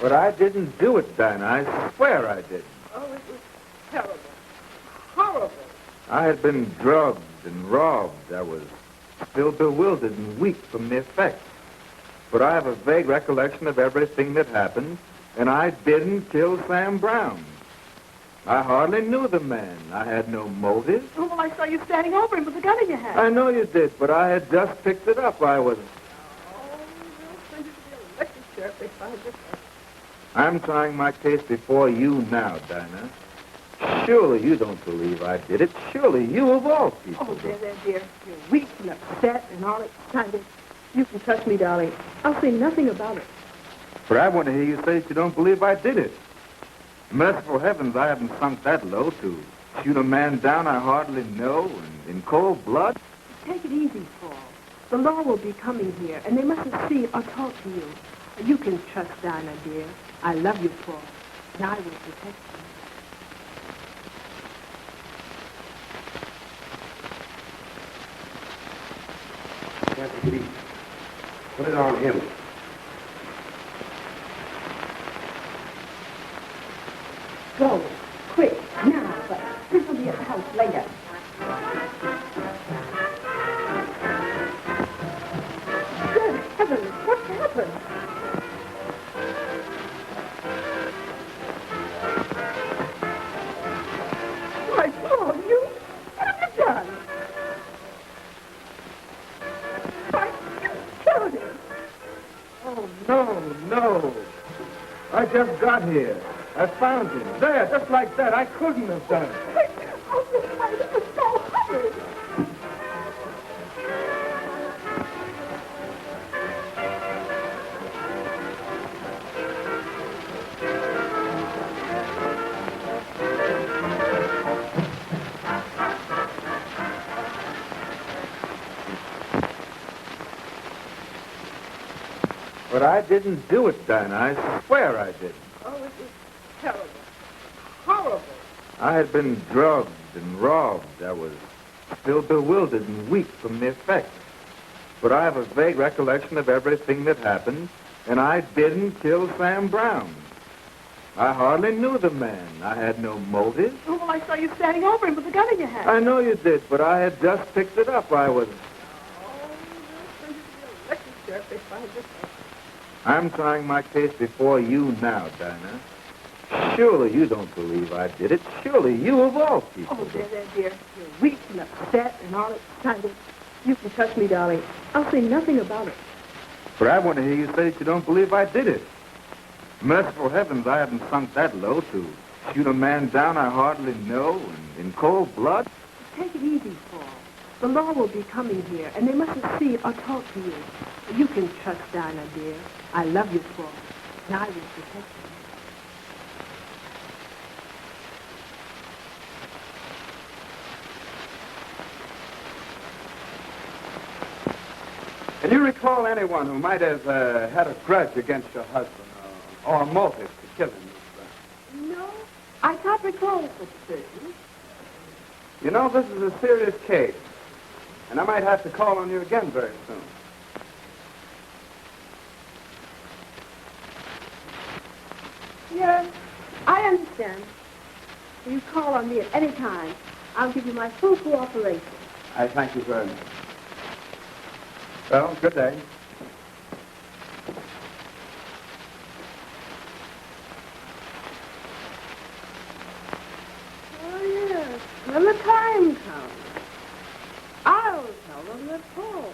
But I didn't do it, Dinah. I swear I didn't. Oh, it was terrible. Horrible. I had been drugged and robbed. I was still bewildered and weak from the effects. But I have a vague recollection of everything that happened, and I didn't kill Sam Brown. I hardly knew the man. I had no motive. Oh, well, I saw you standing over him with a gun in your hand. I know you did, but I had just picked it up. I was... Oh, they'll send you to the electric chair if they find this out. I'm trying my case before you now, Dinah. Surely you don't believe I did it. Surely you of all people. Oh, there, dear. You're weak and upset and all excited. You can trust me, darling. I'll say nothing about it. But I want to hear you say that you don't believe I did it. Merciful heavens, I haven't sunk that low to shoot a man down I hardly know and in cold blood. Take it easy, Paul. The law will be coming here, and they mustn't see or talk to you. You can trust Dinah, dear. I love you, Paul, and I will protect you. Can't believe. Put it on him. Go, quick, now, but this will be at the house later. Good heavens, what's happened? Why, Paul, what have you done? Why, you killed him. Oh, no. I just got here. I found him. There, just like that. I couldn't have done it. Oh, this is so hurry. But I didn't do it, Dinah. I swear I didn't. Oh, it was terrible. Horrible. I had been drugged and robbed. I was still bewildered and weak from the effects. But I have a vague recollection of everything that happened, and I didn't kill Sam Brown. I hardly knew the man. I had no motive. Oh, well, I saw you standing over him with a gun in your hand. I know you did, but I had just picked it up. I was... Oh, they'll send you to the electric chair if they find this out. I'm trying my case before you now, Dinah. Surely you don't believe I did it. Surely you of all people. Oh, there, dear. You're weak and upset and all excited. You can trust me, darling. I'll say nothing about it. But I want to hear you say that you don't believe I did it. Merciful heavens, I haven't sunk that low to shoot a man down I hardly know and in cold blood. Take it easy, Paul. The law will be coming here, and they mustn't see or talk to you. You can trust Dinah, dear. I love you, Paul, and I will protect you. Can you recall anyone who might have had a grudge against your husband or a motive to kill him? No, I can't recall such things. You know, this is a serious case, and I might have to call on you again very soon. Yes, I understand. You call on me at any time. I'll give you my full cooperation. I thank you very much. Well, good day. Oh, yes. When the time comes, I'll tell them that Paul.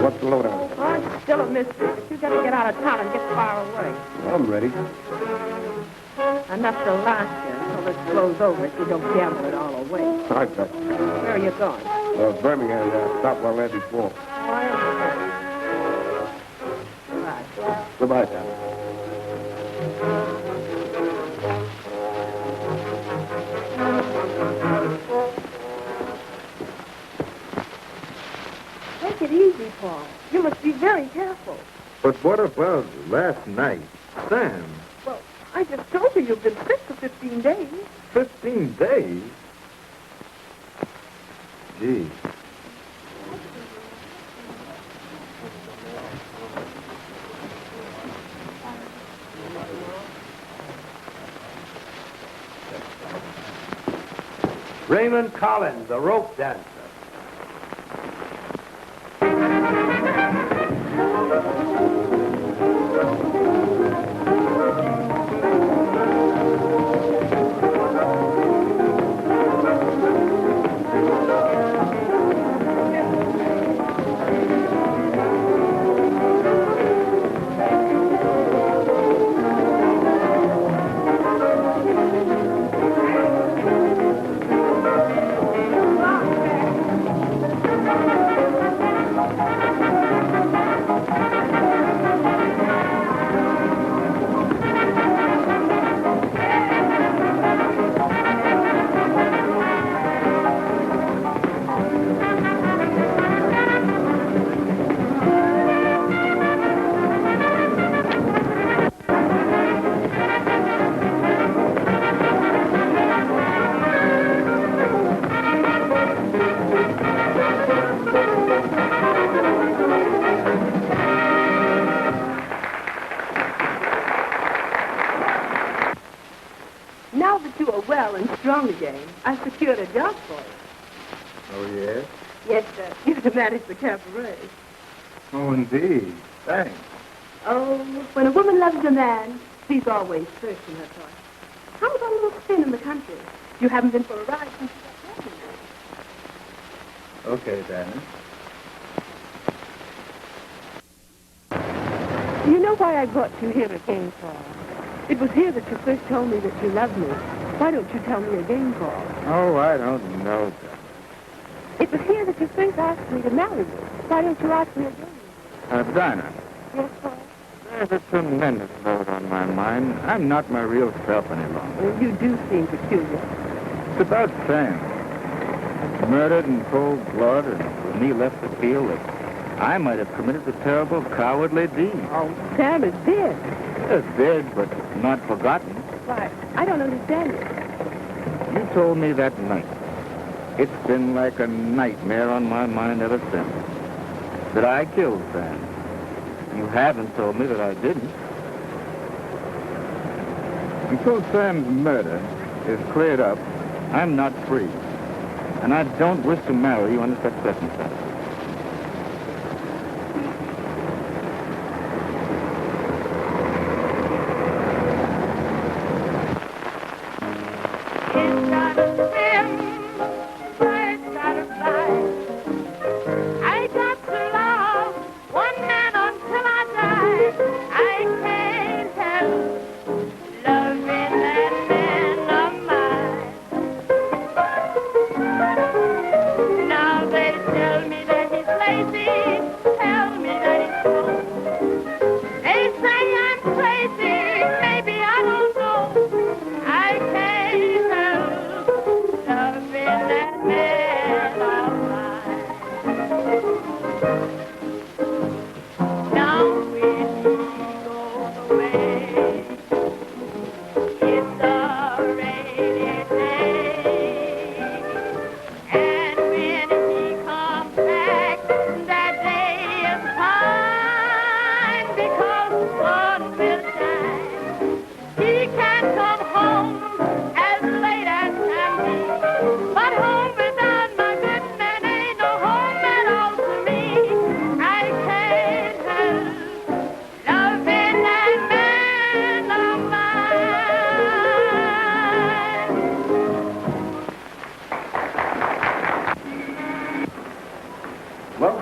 What's the lowdown? Oh, it's still a mystery, but you got to get out of town and get far away. I'm ready. Enough to last you until this blows over if you don't gamble it all away. I got you. Where are you going? Birmingham, stopped where I landed before. Oh, I understand. Goodbye. Goodbye, Sam. Take it easy, Paul. You must be very careful. But what about last night? Sam, Well, I just told you you've been sick for 15 days. 15 days? Gee. Raymond Collins, the rope dancer. Now that you are well and strong again, I've secured a job for you. Oh, yes? Yes, sir. You're to manage the cabaret. Oh, indeed. Thanks. Oh, when a woman loves a man, she's always first in her thoughts. How about a little spin in the country? You haven't been for a ride since you got pregnant. Okay, Danny. You know why I brought you here again, Paul? It was here that you first told me that you loved me. Why don't you tell me again, Paul? Oh, I don't know, Danny. It was here that you first asked me to marry you. Why don't you ask me again? Dinah, Yes, Paul? there's a tremendous load on my mind. I'm not my real self any longer. Well, you do seem peculiar. It's about Sam. Murdered in cold blood, and with me left to feel that I might have committed a terrible, cowardly deed. Oh, Sam is dead. Dead, but not forgotten. Why, I don't understand it. You told me that night. It's been like a nightmare on my mind ever since. That I killed Sam. You haven't told me that I didn't. Until Sam's murder is cleared up, I'm not free. And I don't wish to marry you under such circumstances. Now they tell me that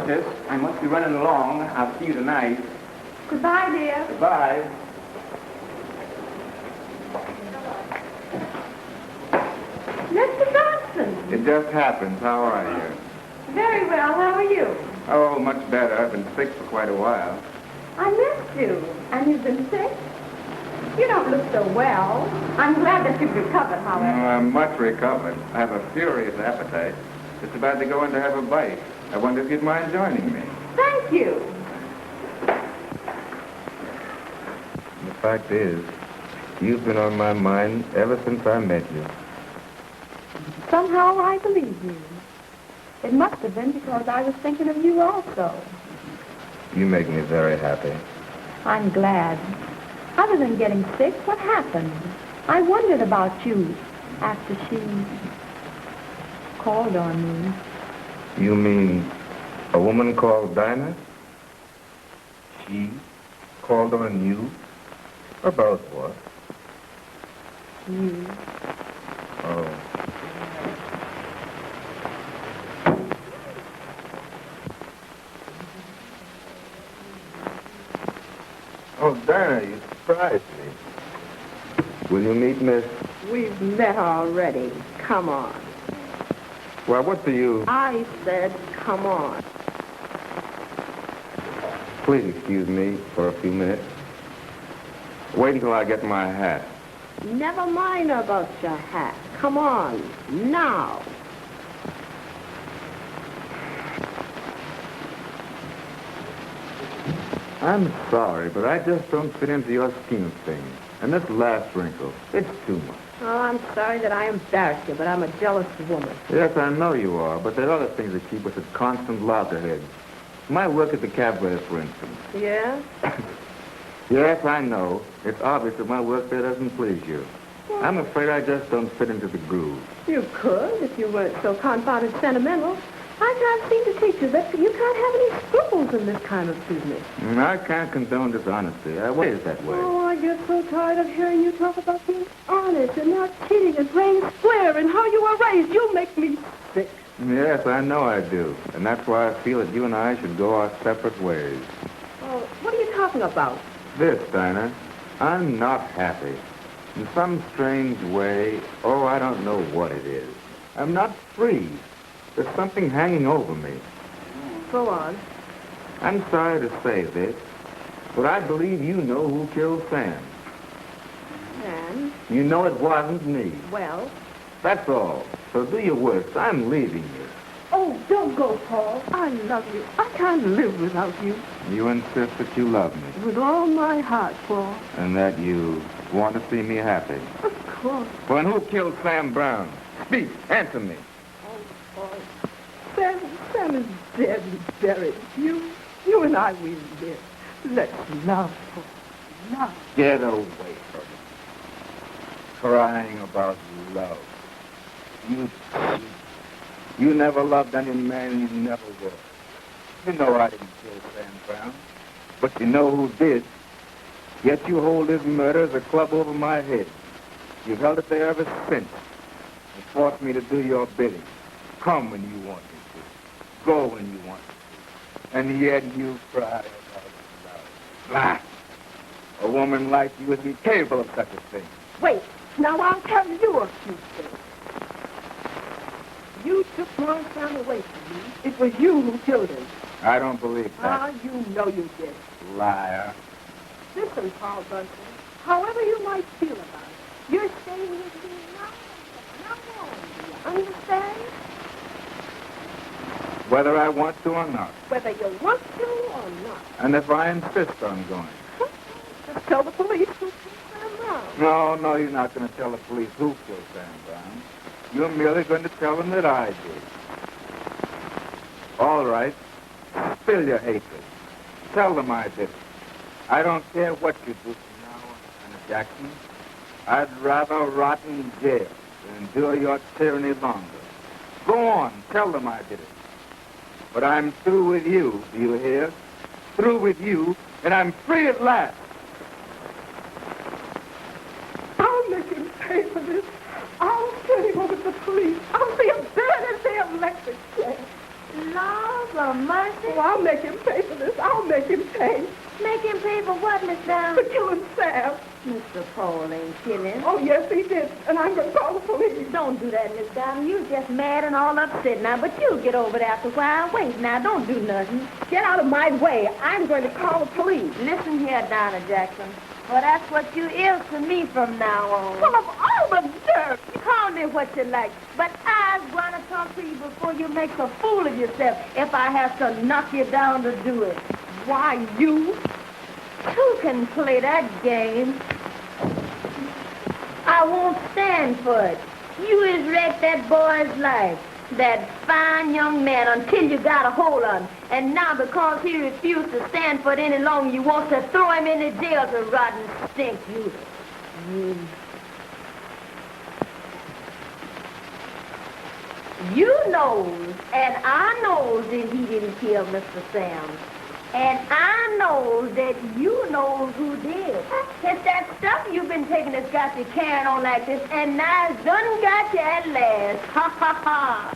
sis. I must be running along. I'll see you tonight. Goodbye, dear. Goodbye. Mr. Johnson. It just happens. How are you? Very well. How are you? Oh, much better. I've been sick for quite a while. I missed you. And you've been sick? You don't look so well. I'm glad that you've recovered, however. I'm much recovered. I have a furious appetite. Just about to go in to have a bite. I wonder if you'd mind joining me. Thank you. The fact is, you've been on my mind ever since I met you. Somehow I believe you. It must have been because I was thinking of you also. You make me very happy. I'm glad. Other than getting sick, what happened? I wondered about you after she called on me. You mean a woman called Dinah? She called on you? About what? You. Oh. Oh, Dinah, you surprised me. Will you meet Miss? We've met already. Come on. Well, what do you... I said, come on. Please excuse me for a few minutes. Wait until I get my hat. Never mind about your hat. Come on, now. I'm sorry, but I just don't fit into your scheme of things. And this last wrinkle, it's too much. Oh, I'm sorry that I embarrassed you, but I'm a jealous woman. Yes, I know you are, but there are other things that keep us at constant loggerheads. My work at the cabaret, for instance. Yeah? Yes, I know. It's obvious that my work there doesn't please you. I'm afraid I just don't fit into the groove. You could if you weren't so confounded sentimental. I can't seem to teach you that you can't have any scruples in this kind of business. I can't condone dishonesty. I was that way. Oh, I get so tired of hearing you talk about being honest and not cheating and playing square and how you were raised. You make me sick. Yes, I know I do. And that's why I feel that you and I should go our separate ways. Oh, what are you talking about? This, Dinah, I'm not happy. In some strange way, oh, I don't know what it is. I'm not free. There's something hanging over me. Go on. I'm sorry to say this, but I believe you know who killed Sam. And? You know it wasn't me. Well? That's all. So do your worst. I'm leaving you. Oh, don't go, Paul. I love you. I can't live without you. You insist that you love me. With all my heart, Paul. And that you want to see me happy. Of course. Well, and who killed Sam Brown? Speak. Answer me. Sam is dead and buried. You and I will live. Let's love, Paul. Love. Get away from me. Crying about love. You never loved any man you never will. You know I didn't kill Sam Brown. But you know who did. Yet you hold his murder as a club over my head. You've held it there ever since. And forced me to do your bidding. Come when you want me to. Go when you want me to. And yet you cry about love. Blah! A woman like you is incapable of such a thing. Wait. Now I'll tell you a few things. You took my son away from me. It was you who killed him. I don't believe that. Ah, you know you did. Liar. Listen, Paul Bunsen, however you might feel about it, you're staying with me now. Now on. You understand? Whether I want to or not. Whether you want to or not. And if I insist on going. Just tell the police who killed Sam Brown. No, you're not going to tell the police who killed Sam Brown. You're merely going to tell them that I did. All right. Spill your hatred. Tell them I did it. I don't care what you do from now on, Anna Jackson. I'd rather rot in jail than endure your tyranny longer. Go on, tell them I did it. But I'm through with you, do you hear? Through with you, and I'm free at last. I'll make him pay for this. I'll turn him over to the police. I'll be a bad as they electric chair. Love. Oh, for mercy. Oh, I'll make him pay for this. I'll make him pay. Make him pay for what, Miss Brown? For killing Sam. Mr. Paul ain't killing. Oh, yes, he did. And I'm going to call the police. Don't do that, Miss Brown. You're just mad and all upset now, but you'll get over it after a while. Wait now, don't do nothing. Get out of my way. I'm going to call the police. Listen here, Donna Jackson. Well, that's what you is to me from now on. Full of all the dirt. Call me what you like, but I want to talk to you before you make a fool of yourself if I have to knock you down to do it. Why, you? Who can play that game? I won't stand for it. You has wrecked that boy's life, that fine young man, until you got a hold on him. And now because he refused to stand for it any longer, you want to throw him in the jail to rot and stink. You knows, and I knows that he didn't kill Mr. Sam. And I knows that you knows who did. It's that stuff you've been taking that's got you carrying on like this, and now it's done got you at last. Ha, ha, ha.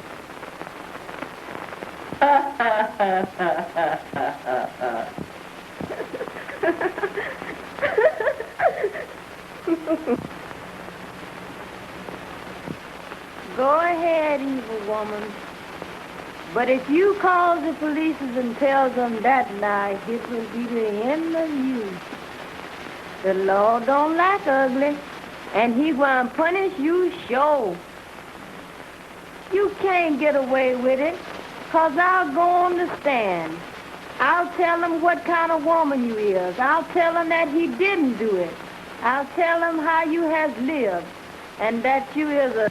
Go ahead, evil woman. But if you call the police and tell them that lie, it will be the end of you. The law don't like ugly, and he gonna punish you sure. You can't get away with it, 'cause I'll go on the stand. I'll tell him what kind of woman you is. I'll tell him that he didn't do it. I'll tell him how you has lived, and that you is a...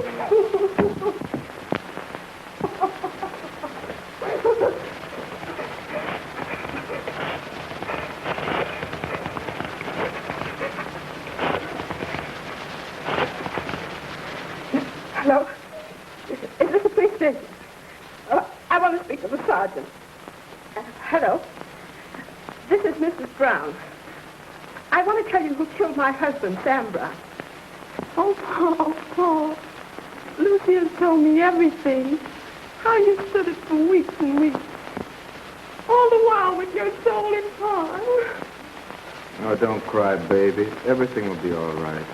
Hello? Is this the police station? I want to speak to the sergeant. Hello? This is Mrs. Brown. I want to tell you who killed my husband, Sam Brown. Oh, Paul. Lucy has told me everything. How you stood it for weeks and weeks. All the while with your soul in pawn. Oh, don't cry, baby. Everything will be all right.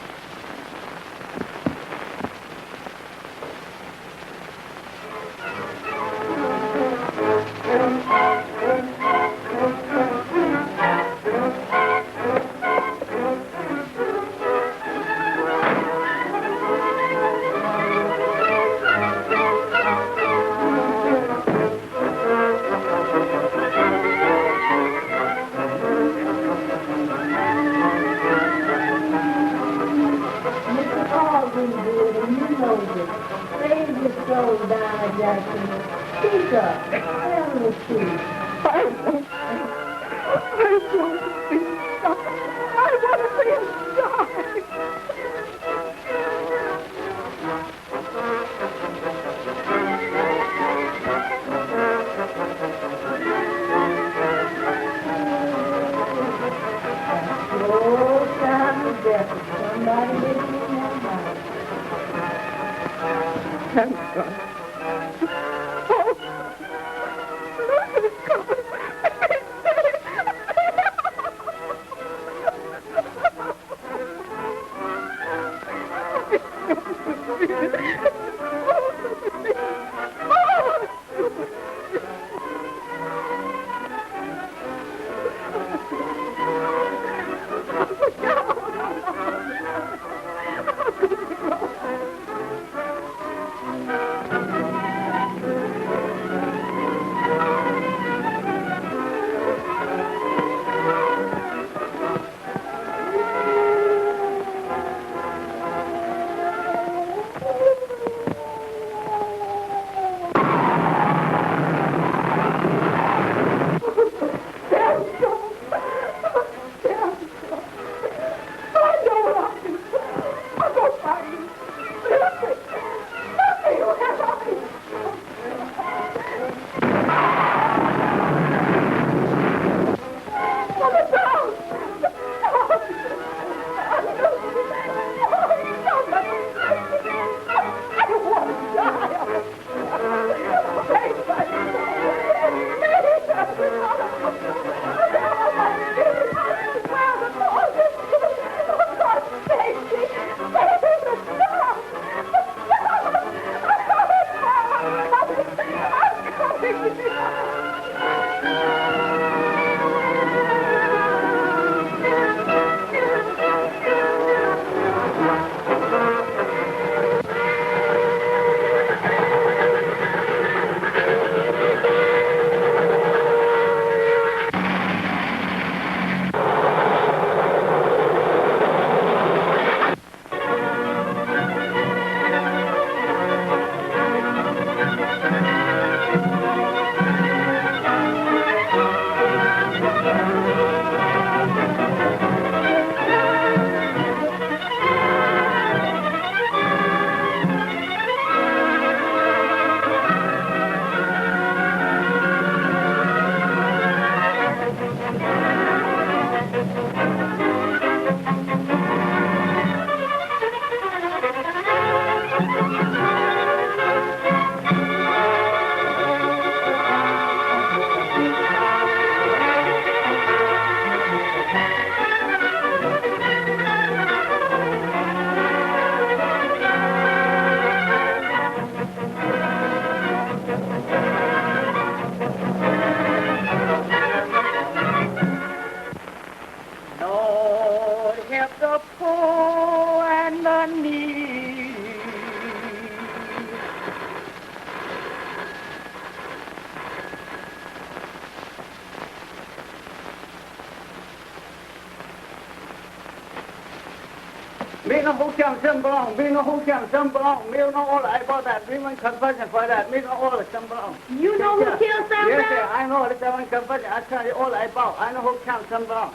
Me no who can some belong. Me no who can some belong. Me know all about that. We want confession for that. Me know all some belong. You know who killed Sam Yes, Brown? sir. I know. It's one confession. I tell you all about. I know who can some belong.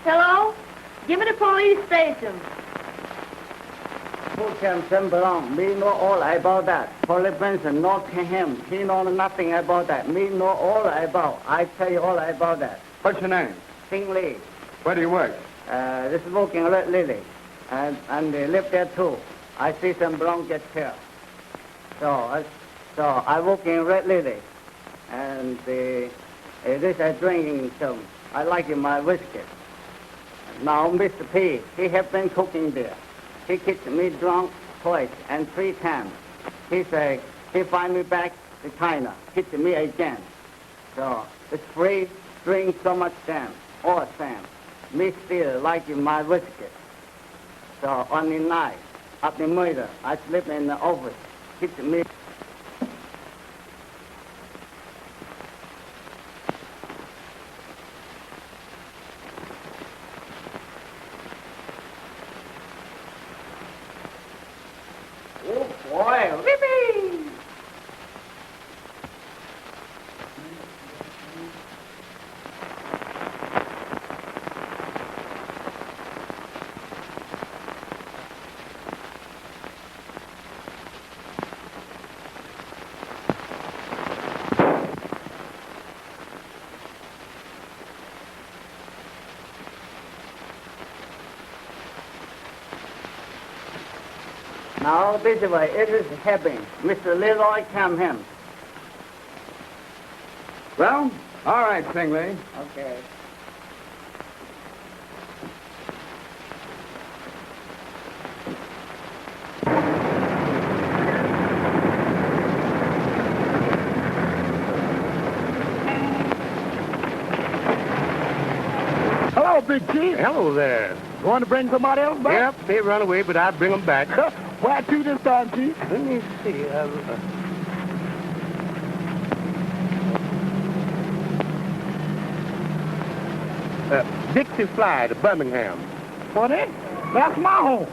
Hello? Give me the police station. Who can some belong? Me know all about that. Police Benson, not him. He know nothing about that. Me know all about. I tell you all about that. What's your name? Sing Lee. Where do you work? This is working Red Lily. And they live there too. I see some brown get killed. So I work in Red Lily. And this I drinking some. I like my whiskey. Now Mr. P, he have been cooking there. He kicked me drunk twice and 3 times. He say he find me back to China, kicked me again. So it's free, drink so much Sam, all Sam. Me still like my whiskey. So on the night, after murder, I sleep in the office, kicked me. Oh boy, whippy! Now this way, it is happening. Mr. Leroy come him. Well, all right, Singley. Okay. Hello, Big Chief. Hello there. You want to bring somebody else back? Yep, they run away, but I'd bring them back. Why two this time, Chief? Let me see. Dixie Fly to Birmingham. What it? That's my home.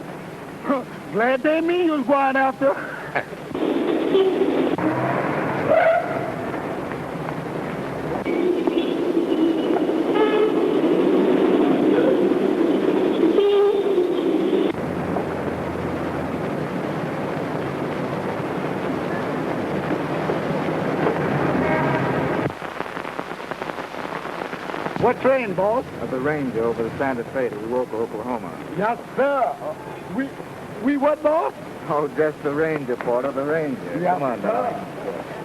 Glad they me you was going after. What train, boss? The Ranger over the Santa Fe to Uoka, Oklahoma. Yes, sir. We what, boss? Oh, just the Ranger, Porter, the Ranger. Yes, Come on, sir. darling.